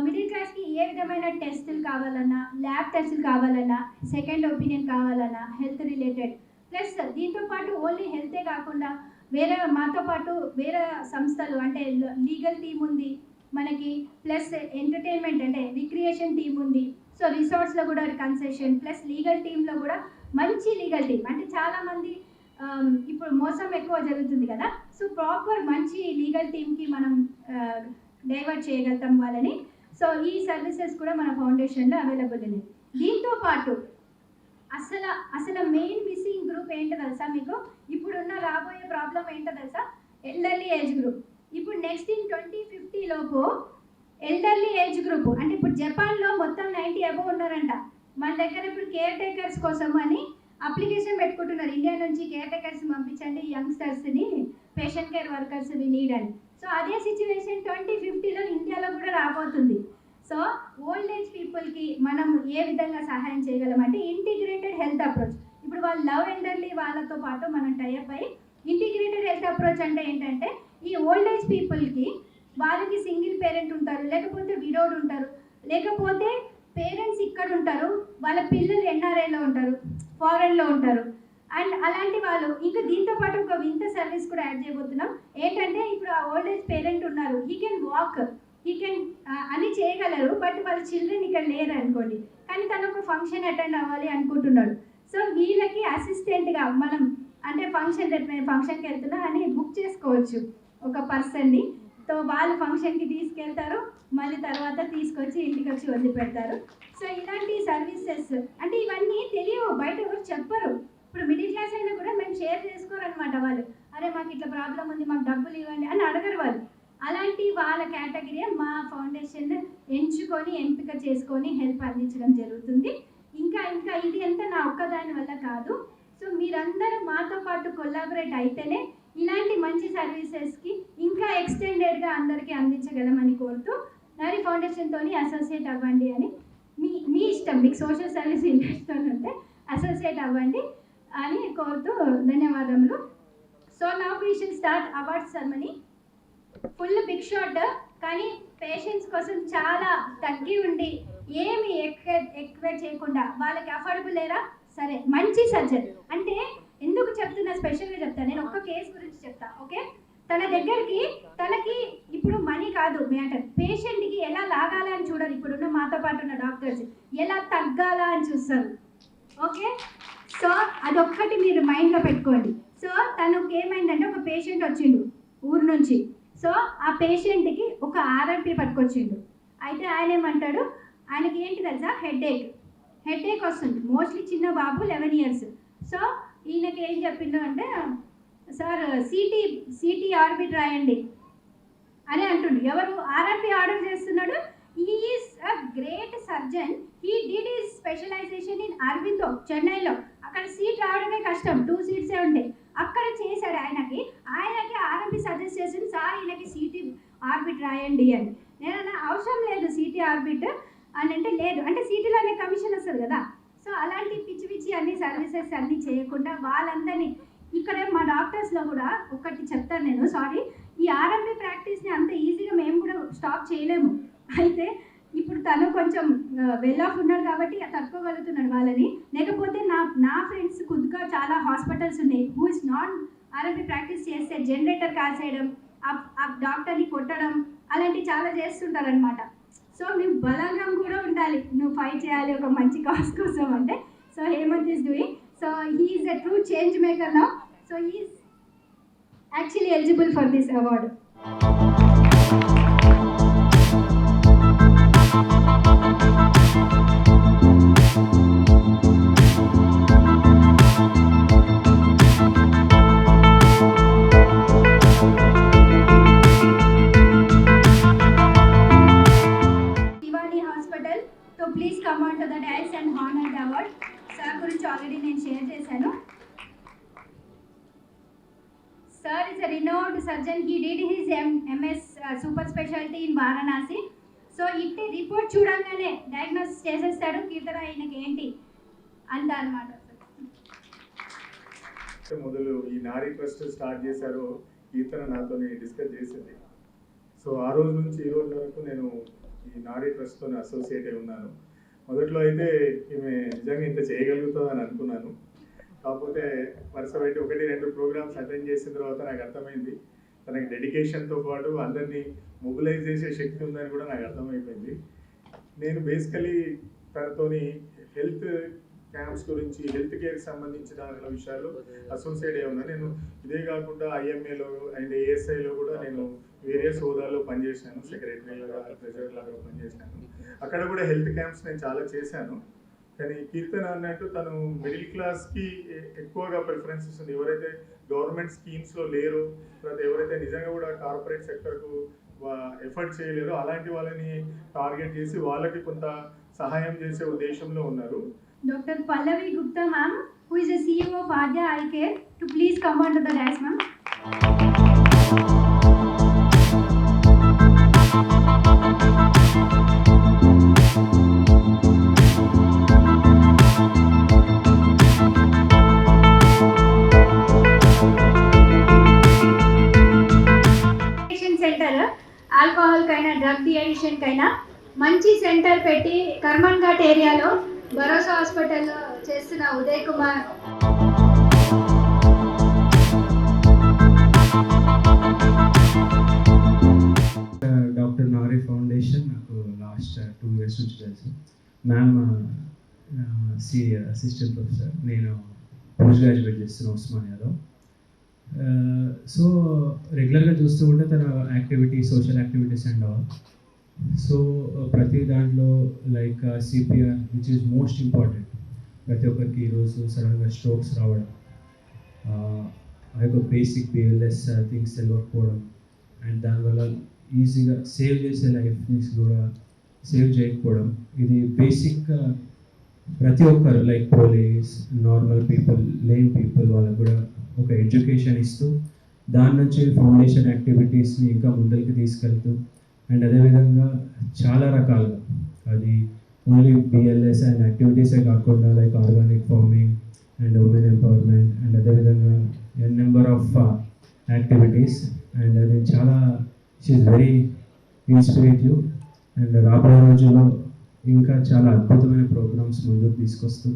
మిడిల్ క్లాస్కి ఏ విధమైన టెస్టులు కావాలన్నా, ల్యాబ్ టెస్టులు కావాలన్నా, సెకండ్ ఒపీనియన్ కావాలన్నా హెల్త్ రిలేటెడ్, ప్లస్ దీంతో పాటు ఓన్లీ హెల్తే కాకుండా వేరే మాతో పాటు వేరే సంస్థలు అంటే లీగల్ టీమ్ ఉంది మనకి, ప్లస్ ఎంటర్టైన్మెంట్ అంటే రిక్రియేషన్ టీమ్ ఉంది. సో రిసార్ట్స్లో కూడా కన్సెషన్ ప్లస్ లీగల్ టీంలో కూడా మంచి లీగల్ టీమ్, అంటే చాలామంది ఇప్పుడు మోసం ఎక్కువ జరుగుతుంది కదా, సో ప్రాపర్ మంచి లీగల్ టీమ్కి మనం డైవర్ట్ చేయగలుగుతాం వాళ్ళని. సో ఈ సర్వీసెస్ కూడా మన ఫౌండేషన్లో అవైలబుల్ ఉన్నాయి. దీంతో పాటు అసలు మెయిన్ మిస్సింగ్ గ్రూప్ ఏంటో తెలుసా మీకు? ఇప్పుడున్న రాబోయే ప్రాబ్లం ఏంటో తెలుసా? Elderly age group. ఇప్పుడు నెక్స్ట్ ఇన్ 2050 లోపు ఎల్డర్లీ ఏజ్ గ్రూప్ అంటే ఇప్పుడు జపాన్లో మొత్తం 90 అబోవ్ ఉన్నారంట. మన దగ్గర ఇప్పుడు కేర్ టేకర్స్ కోసం అని అప్లికేషన్ పెట్టుకుంటున్నారు. ఇండియా నుంచి కేర్ టేకర్స్ పంపించండి, యంగ్స్టర్స్ని, పేషెంట్ కేర్ వర్కర్స్ నీడ్ అని. సో అదే సిచ్యువేషన్ 2050లో ఇండియాలో కూడా రాబోతుంది. సో ఓల్డ్ ఏజ్ పీపుల్కి మనం ఏ విధంగా సహాయం చేయగలం అంటే ఇంటిగ్రేటెడ్ హెల్త్ అప్రోచ్. ఇప్పుడు వాళ్ళు లవ్ ఎల్డర్లీ వాళ్ళతో పాటు మనం టైఅప్ అయ్యి ఇంటిగ్రేటెడ్ హెల్త్ అప్రోచ్ అంటే ఏంటంటే ఈ ఓల్డ్ ఏజ్ పీపుల్కి వాళ్ళకి సింగిల్ పేరెంట్ ఉంటారు, లేకపోతే విడోడ్ ఉంటారు, లేకపోతే పేరెంట్స్ ఇక్కడ ఉంటారు, వాళ్ళ పిల్లలు ఎన్ఆర్ఐలో ఉంటారు, ఫారెన్లో ఉంటారు. అండ్ అలాంటి వాళ్ళు ఇంకా దీంతో పాటు ఒక వింత సర్వీస్ కూడా యాడ్ చేయబోతున్నాం. ఏంటంటే ఇప్పుడు ఆ ఓల్డ్ ఏజ్ పేరెంట్ ఉన్నారు, he can walk, he can అని చేయగలరు, బట్ వాళ్ళ చిల్డ్రన్ ఇక్కడ లేరు అనుకోండి, కానీ తను ఒక ఫంక్షన్ అటెండ్ అవ్వాలి అనుకుంటున్నాడు. సో వీళ్ళకి అసిస్టెంట్గా మనం అంటే ఫంక్షన్కి వెళ్తున్నా అని బుక్ చేసుకోవచ్చు ఒక పర్సన్ని. సో వాళ్ళు ఫంక్షన్కి తీసుకెళ్తారు, మళ్ళీ తర్వాత తీసుకొచ్చి ఇంటికి వచ్చి వదిలిపెడతారు. సో ఇలాంటి సర్వీసెస్ అంటే ఇవన్నీ తెలియవు, బయట ఎవరు చెప్పరు. ఇప్పుడు మిడిల్ క్లాస్ అయినా కూడా మేము షేర్ చేసుకోరనమాట. వాళ్ళు అరే మాకు ఇట్లా ప్రాబ్లం ఉంది, మాకు డబ్బులు ఇవ్వండి అని అడగరు వాళ్ళు. అలాంటి వాళ్ళ కేటగిరీ మా ఫౌండేషన్ ఎంచుకొని ఎంపిక చేసుకొని హెల్ప్ అందించడం జరుగుతుంది. ఇంకా ఇది అంతా నా ఒక్కదాని వల్ల కాదు. సో మీరందరూ మాతో పాటు కొలాబరేట్ అయితేనే ఇలాంటి మంచి సర్వీసెస్కి ఇంకా ఎక్స్టెండెడ్గా అందరికీ అందించగలమని కోరుతూ నారీ ఫౌండేషన్తో అసోసియేట్ అవ్వండి అని మీ ఇష్టం, మీకు సోషల్ సర్వీస్ ఇంట్రెస్ట్ ఉంటే అసోసియేట్ అవ్వండి అని కోరుతూ ధన్యవాదములు. So now we shall start award ceremony. Full big shot, కానీ పేషెంట్స్ కోసం చాలా తగ్గి ఉండి ఏమి ఎక్కువ చేయకుండా వాళ్ళకి అఫోర్డబుల్ లేరా సరే మంచి సర్జన్ అంటే ఎందుకు చెప్తున్నా స్పెషల్గా చెప్తాను. నేను ఒక్క కేసు గురించి చెప్తా. ఓకే, తనకి ఇప్పుడు మనీ కాదు మ్యాటర్, పేషెంట్కి ఎలా లాగాల అని చూడరు. ఇప్పుడున్న మాతో పాటు ఉన్న డాక్టర్స్ ఎలా తగ్గాల అని చూస్తారు. ఓకే, సో అదొక్కటి మీరు మైండ్లో పెట్టుకోండి. సో తనకు ఏమైందంటే ఒక పేషెంట్ వచ్చిండు ఊరు నుంచి. సో ఆ పేషెంట్కి ఒక ఆర్ఎంపీ పట్టుకొచ్చిండు. అయితే ఆయన ఏమంటాడు, ఆయనకి ఏంటి తెలుసా, హెడేక్ వస్తుంది. మోస్ట్లీ చిన్న బాబు 11 years. సో ఈయనకి ఏం చెప్పిండు అంటే సార్ సిటీ ఆర్బిట్ రాయండి అని అంటుండు. ఎవరు ఆర్ఆర్పి ఆర్డర్ చేస్తున్నాడు. He is a great surgeon. He did is specialisation in Aurobindo చెన్నైలో. అక్కడ సీట్ రావడమే కష్టం, 2 seats ఉంటాయి. అక్కడ చేశాడు. ఆయనకి ఆర్ఎంపి సజెస్ట్ చేసింది, సార్ ఈయనకి సిటీ ఆర్బిట్ రాయండి అని. నేను అవసరం లేదు సిటీ ఆర్బిట్ అని అంటే లేదు, అంటే సిటీలోనే కమిషన్ వస్తుంది కదా. సో అలాంటి పిచ్చి అన్ని సర్వీసెస్ అన్నీ చేయకుండా వాళ్ళందరినీ ఇక్కడ మా డాక్టర్స్లో కూడా ఒకటి చెప్తాను నేను, సారీ, ఈ ఆర్ఎంపీ ప్రాక్టీస్ని అంత ఈజీగా మేము కూడా స్టాప్ చేయలేము. అయితే ఇప్పుడు తను కొంచెం వెల్ ఆఫ్ ఉన్నాడు కాబట్టి తట్టుకోగలుగుతున్నాడు వాళ్ళని. లేకపోతే నా ఫ్రెండ్స్ కొద్దిగా చాలా హాస్పిటల్స్ ఉన్నాయి who is non RMP practice చేస్తే జనరేటర్ కాసేయడం, ఆ డాక్టర్ని కొట్టడం అలాంటివి చాలా చేస్తుంటారనమాట. సో నువ్వు బలంగా కూడా ఉండాలి, నువ్వు ఫైట్ చేయాలి ఒక మంచి కాజ్ కోసం అంటే. So Hemant is doing, so he is a true change maker now. So he is actually eligible for this award. Please come on to the dais and honor the award. Sir గురించి already నేను share చేశాను. Sir is a renowned surgeon. He did his MS super specialty in Varanasi. So ఇట్టి report చూడంగానే diagnosis చేసేస్తాడు. కీర్తన ఆయనకి ఏంటి అంత అన్నమాట. మొదలు ఈ నారీ ట్రస్ట్ స్టార్ట్ చేశారో కీర్తన నాతో డిస్కస్ చేసింది. సో ఆ రోజు నుంచి ఈ రోజు వరకు నేను ఈ నారీ ట్రస్ట్తో అసోసియేట్ అయి ఉన్నాను. మొదట్లో అయితే ఈమె నిజంగా ఇంత చేయగలుగుతుంది అని అనుకున్నాను. కాకపోతే వరుస పెట్టి 1-2 ప్రోగ్రామ్స్ అటెండ్ చేసిన తర్వాత నాకు అర్థమైంది తనకి డెడికేషన్తో పాటు అందరినీ మొబిలైజ్ చేసే శక్తి ఉందని కూడా నాకు అర్థమైపోయింది. నేను బేసికలీ తనతోని హెల్త్ క్యాంప్స్ గురించి, హెల్త్ కేర్కి సంబంధించిన విషయాల్లో అసోసియేట్ అయి ఉన్నాను. నేను ఇదే కాకుండా ఐఎంఏలో అండ్ ఏఎస్ఐలో కూడా నేను వేరియస్ హోదాల్లో పనిచేశాను. సెక్రటరీలాగా, ట్రెజరర్ లాగా పనిచేశాను. అక్కడ కూడా హెల్త్ క్యాంప్స్ నేను చాలా చేశాను. కానీ కీర్తన అన్నట్టు తను మిడిల్ క్లాస్కి ఎక్కువగా ప్రిఫరెన్స్ ఇస్తుంది. ఎవరైతే గవర్నమెంట్ స్కీమ్స్లో లేరో, తర్వాత ఎవరైతే నిజంగా కూడా కార్పొరేట్ సెక్టర్కు ఎఫర్ట్ చేయలేరో అలాంటి వాళ్ళని టార్గెట్ చేసి వాళ్ళకి కొంత సహాయం చేసే ఉద్దేశంలో ఉన్నారు. Dr. Pallavi Gupta ma'am, who is the CEO of Adya Eye Care, to please come onto the dais ma'am. Centre alcohol కైనా డ్రగ్ డిఅడిక్షన్ కైనా మంచి సెంటర్ పెట్టి కర్మన్ ఘాట్ ఏరియాలో భరోసా హాస్పిటల్లో చేస్తున్న ఉదయ్ కుమార్ డాక్టర్ నారీ ఫౌండేషన్ నాకు లాస్ట్ 2 years నుంచి తెలుసు. మ్యామ్ అసిస్టెంట్ ప్రొఫెసర్, నేను పోస్ట్ గ్రాడ్యుయేట్ చేస్తున్నా ఉస్మానియాలో. సో రెగ్యులర్గా చూస్తూ ఉంటే తన activities, social activities and all. So ప్రతి దాంట్లో like CPR which is most important. ప్రతి ఒక్కరికి ఈరోజు సడన్గా స్ట్రోక్స్ రావడం, ఆ యొక్క బేసిక్ బిఎల్ఎస్ థింగ్స్ తెలియకపోవడం అండ్ దానివల్ల ఈజీగా సేవ్ చేసే లైఫ్ని కూడా సేవ్ చేయకపోవడం, ఇది బేసిక్ ప్రతి ఒక్కరు like police, normal people, lame people వాళ్ళకు కూడా ఒక ఎడ్యుకేషన్ ఇస్తూ దాని నుంచి ఫౌండేషన్ యాక్టివిటీస్ని ఇంకా ముందరికి తీసుకెళ్తూ అండ్ అదేవిధంగా చాలా రకాలుగా అది ఓన్లీ బిఎల్ఎస్ అండ్ యాక్టివిటీసే కాకుండా like organic farming and women empowerment and అదేవిధంగా నెంబర్ ఆఫ్ యాక్టివిటీస్ అండ్ అది చాలా షీఈ్ వెరీ ఇన్స్పిరేటివ్. అండ్ రాబోయే రోజుల్లో ఇంకా చాలా అద్భుతమైన ప్రోగ్రామ్స్ ముందుకు తీసుకొస్తూ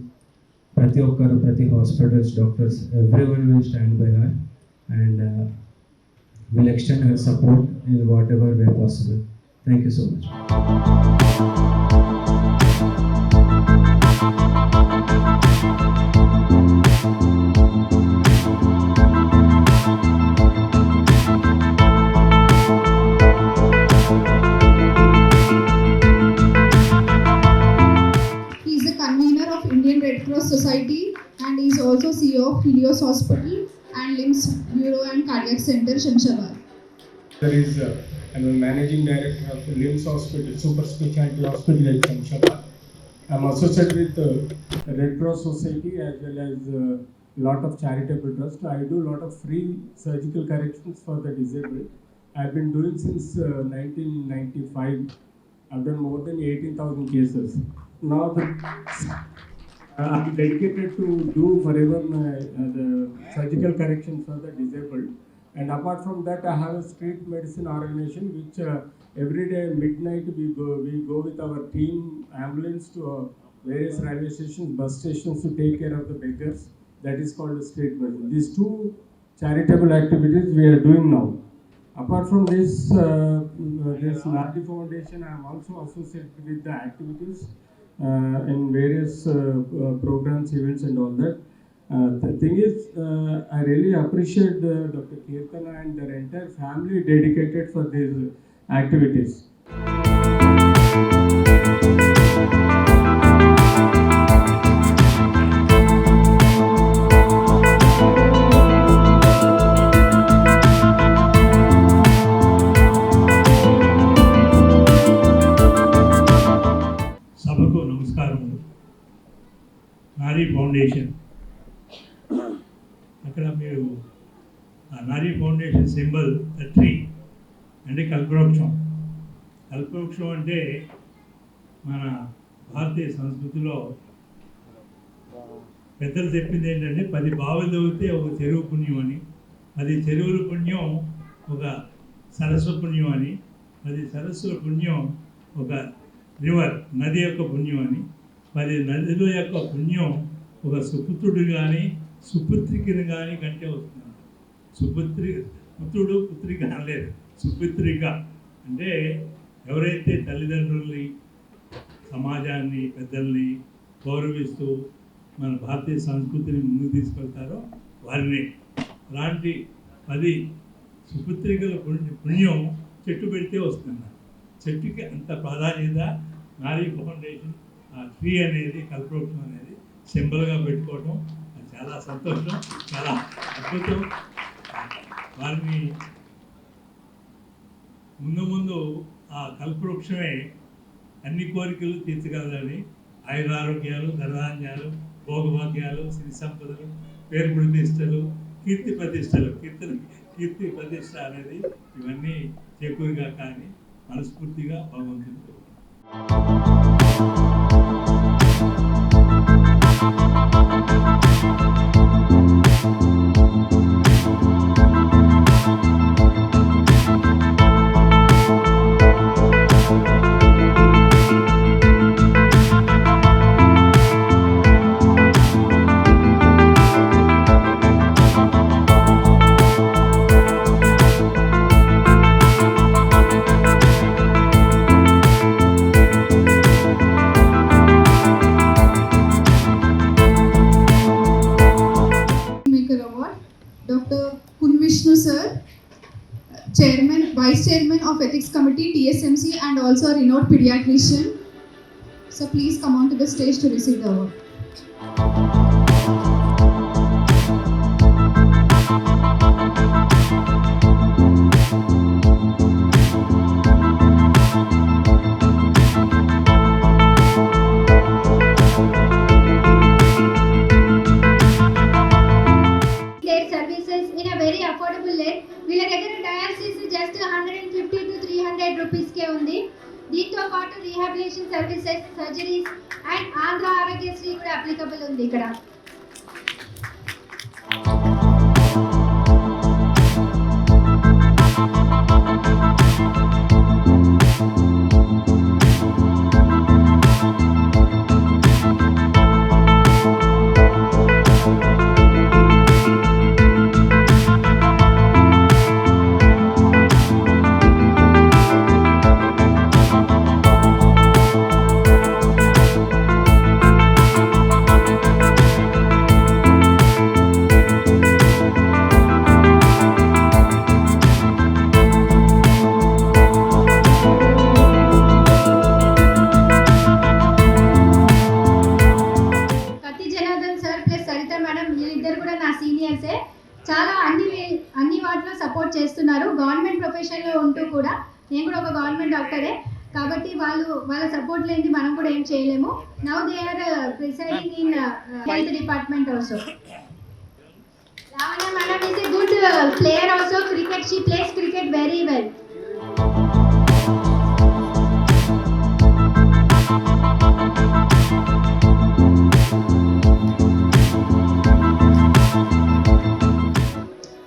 ప్రతి ఒక్కరు, ప్రతి hospitals, doctors, everyone will stand by her and will extend her support in whatever way possible. Thank you so much. He is the convener of Indian Red Cross Society and he is also CEO of Helios Hospital and LIMS Bureau and Cardiac Center, Shamshabad. There is I'm a managing director of LIMS Hospital, Super Specialty Hospital at Shamshabad. I'm associated with Red Cross Society as well as a lot of charitable trusts. I do a lot of free surgical corrections for the disabled. I've been doing since 1995. I've done more than 18,000 cases. Now I'm dedicated to do forever the surgical correction for the disabled. And apart from that, I have a street medicine organization which every day midnight we go with our team ambulance to various railway stations, bus stations to take care of the beggars. That is called street medicine. These two charitable activities we are doing now. Apart from this, this Nadi Foundation, I am also associated with the activities in various programs, events and all that. The thing is, I really appreciate Dr. Kirtana and their entire family dedicated for these activities. సభకు నమస్కారం. నారీ foundation, అక్కడ మీరు నారీ foundation symbol tree అంటే కల్పవృక్షం. కల్పవృక్షం అంటే మన భారతీయ సంస్కృతిలో పెద్దలు చెప్పింది ఏంటంటే 10 బావులు తవ్వితే ఒక చెరువు పుణ్యం అని, 10 చెరువుల పుణ్యం ఒక సరస్సు పుణ్యం అని, 10 సరస్సుల పుణ్యం ఒక రివర్ నది యొక్క పుణ్యం అని, 10 నదుల యొక్క పుణ్యం ఒక సుపుత్రుడు కానీ సుపుత్రికని కానీ కంటే వస్తుంది. పుత్రుడు పుత్రిక అనలేదు, సుపుత్రిక అంటే ఎవరైతే తల్లిదండ్రుల్ని, సమాజాన్ని, పెద్దల్ని గౌరవిస్తూ మన భారతీయ సంస్కృతిని ముందుకు తీసుకెళ్తారో వారిని అలాంటి 10 సుపుత్రికల పుణ్యం చెట్టు పెడితే వస్తున్నారు. చెట్టుకి అంత ప్రాధాన్యత నారీ ఫౌండేషన్ ఆ ట్రీ అనేది కల్పవృక్షం అనేది సింబల్గా పెట్టుకోవడం అది చాలా సంతోషం, చాలా అద్భుతం. వారిని ముందు ఆ కల్పవృక్షమే అన్ని కోరికలు తీర్చగలదని ఆయురారోగ్యాలు, ధనధాన్యాలు, భోగభాగ్యాలు, సిరి సంపదలు, పేరు ప్రతిష్టలు, కీర్తి ప్రతిష్ట అనేది ఇవన్నీ చేకూరుగా కానీ మనస్ఫూర్తిగా భగవంతుడు. Vice Chairman of Ethics Committee, TSMC, and also a renowned pediatrician. So please come on to the stage to receive the award. Their services in a very affordable rate. వీళ్ళ దగ్గర డయాలసిస్ జస్ట్ 150 to 300 రూపీస్కే ఉంది. దీంతో పాటు rehabilitation services, surgeries and Andhra Aarogyasri కూడా applicable ఉంది ఇక్కడ. చాలా అన్ని వాటిలో సపోర్ట్ చేస్తున్నారు. గవర్నమెంట్ ప్రొఫెషన్లో ఉంటూ కూడా నేను కూడా ఒక గవర్నమెంట్ డాక్టరే కాబట్టి వాళ్ళ సపోర్ట్ లేని మనం కూడా ఏం చేయలేము. Now they are presiding in health department also. Lavanya madam is a good player also. Cricket, she plays cricket very well.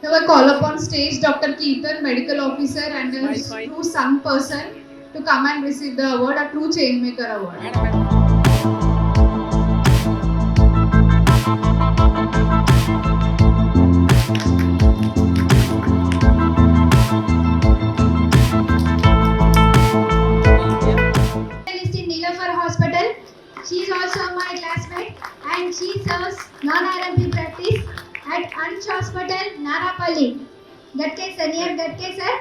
Now I call upon stage Dr. Keithan, medical officer and a true sun person to come and receive the award, a true Changemaker award. She is also my classmate and she serves non-RMP practice at Ansh Hospital, Narapalli. Near Gatke sir,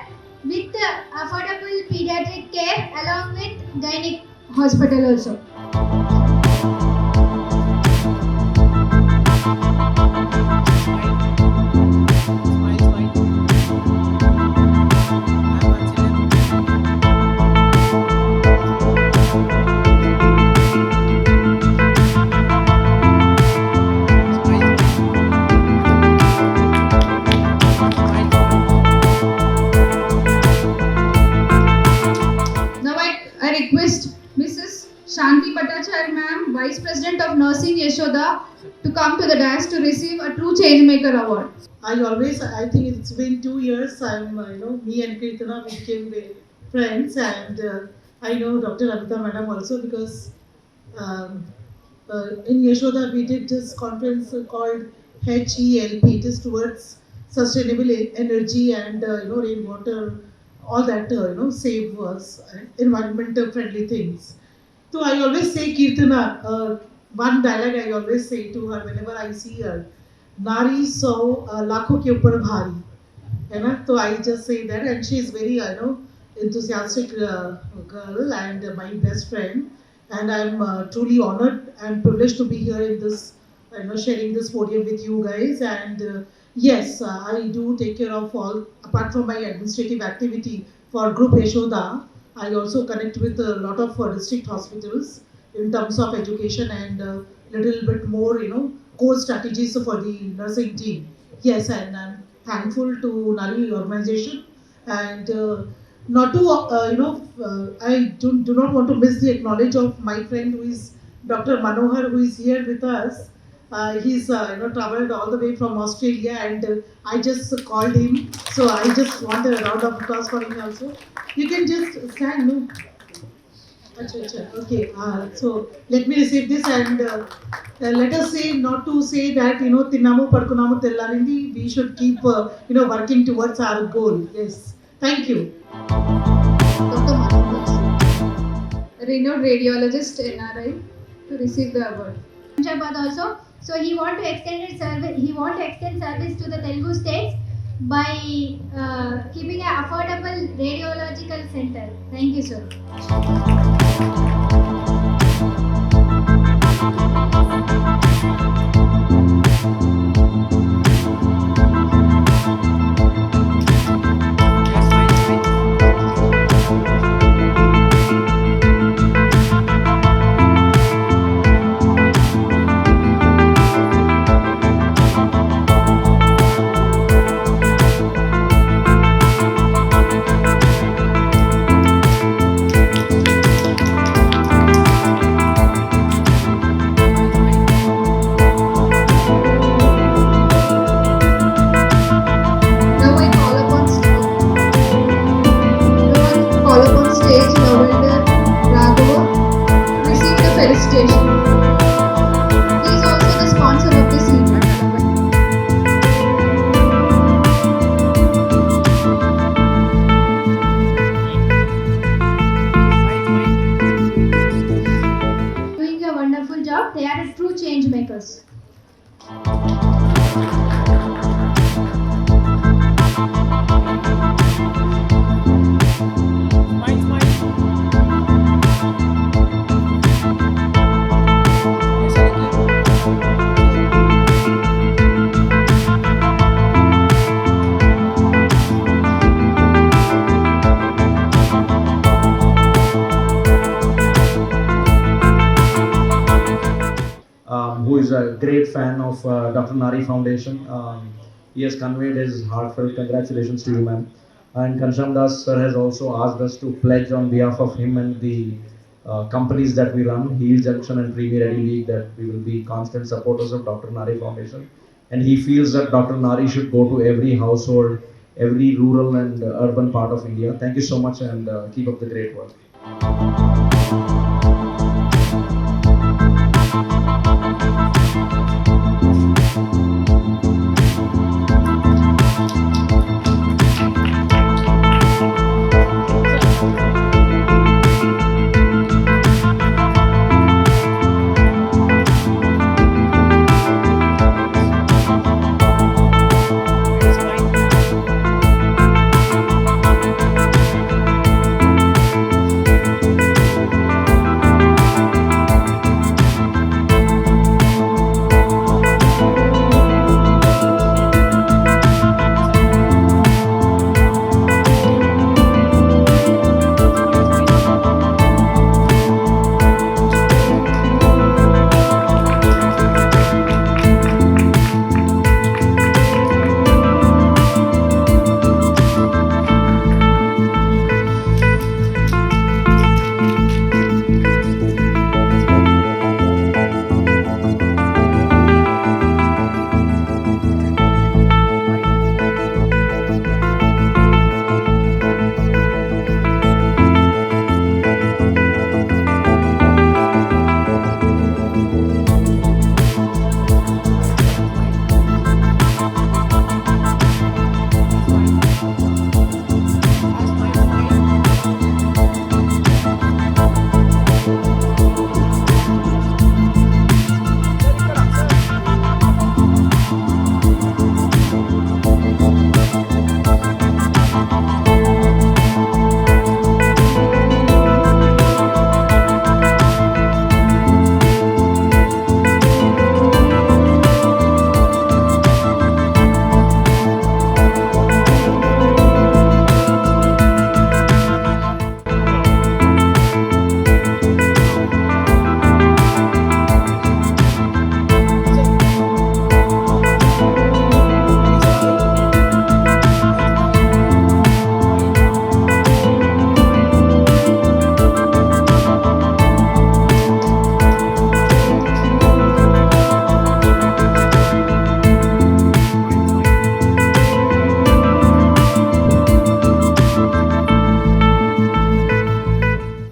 with affordable pediatric care along with gynec hospital also. Shanti Bhattacharya ma'am, Vice President of Nursing Yashoda, to come to the dais to receive a true Changemaker award. I think it's been 2 years. Me and Kirtana became friends, and I know Dr. Amita madam also because in Yashoda we did this conference called HELP. It is towards sustainable energy and rainwater, all that save us, environmental friendly things. So I always say Kirtana, one dialogue I always say to her whenever I see her, Nari so lakho ke upar bhari. So I just say that, and she is very, enthusiastic girl and my best friend, and I'm truly honored and privileged to be here in this, sharing this podium with you guys. And yes, I do take care of all, apart from my administrative activity for Group Yashoda, I also connect with a lot of district hospitals in terms of education and little bit more, core strategies for the nursing team. Yes, and I'm thankful to Nari organization, and not to, I do not want to miss the acknowledge of my friend who is Dr. Manohar, who is here with us. He's traveled all the way from Australia, and I just called him, so I just want a round of applause for him also. You can just stand, no? Okay, so let me receive this, and let us say, not to say that, Tinnamu Padkunamu Tellarindi, we should keep, working towards our goal. Yes, thank you. Dr. Manohar, renowned radiologist NRI, to receive the award. Hyderabad also. So he want to extend service. He want to extend service to the Telugu states by keeping an affordable radiological center. Thank you, sir. Felicitation. He is also the sponsor of this event. Doing a wonderful job. They are true change makers. Who is a great fan of Dr. Nari Foundation. He has conveyed his heartfelt congratulations to you, ma'am. And Kansham Das sir has also asked us to pledge on behalf of him and the companies that we run, Heel Junction and Premier Eddie League, that we will be constant supporters of Dr. Nari Foundation. And he feels that Dr. Nari should go to every household, every rural and urban part of India. Thank you so much, and keep up the great work.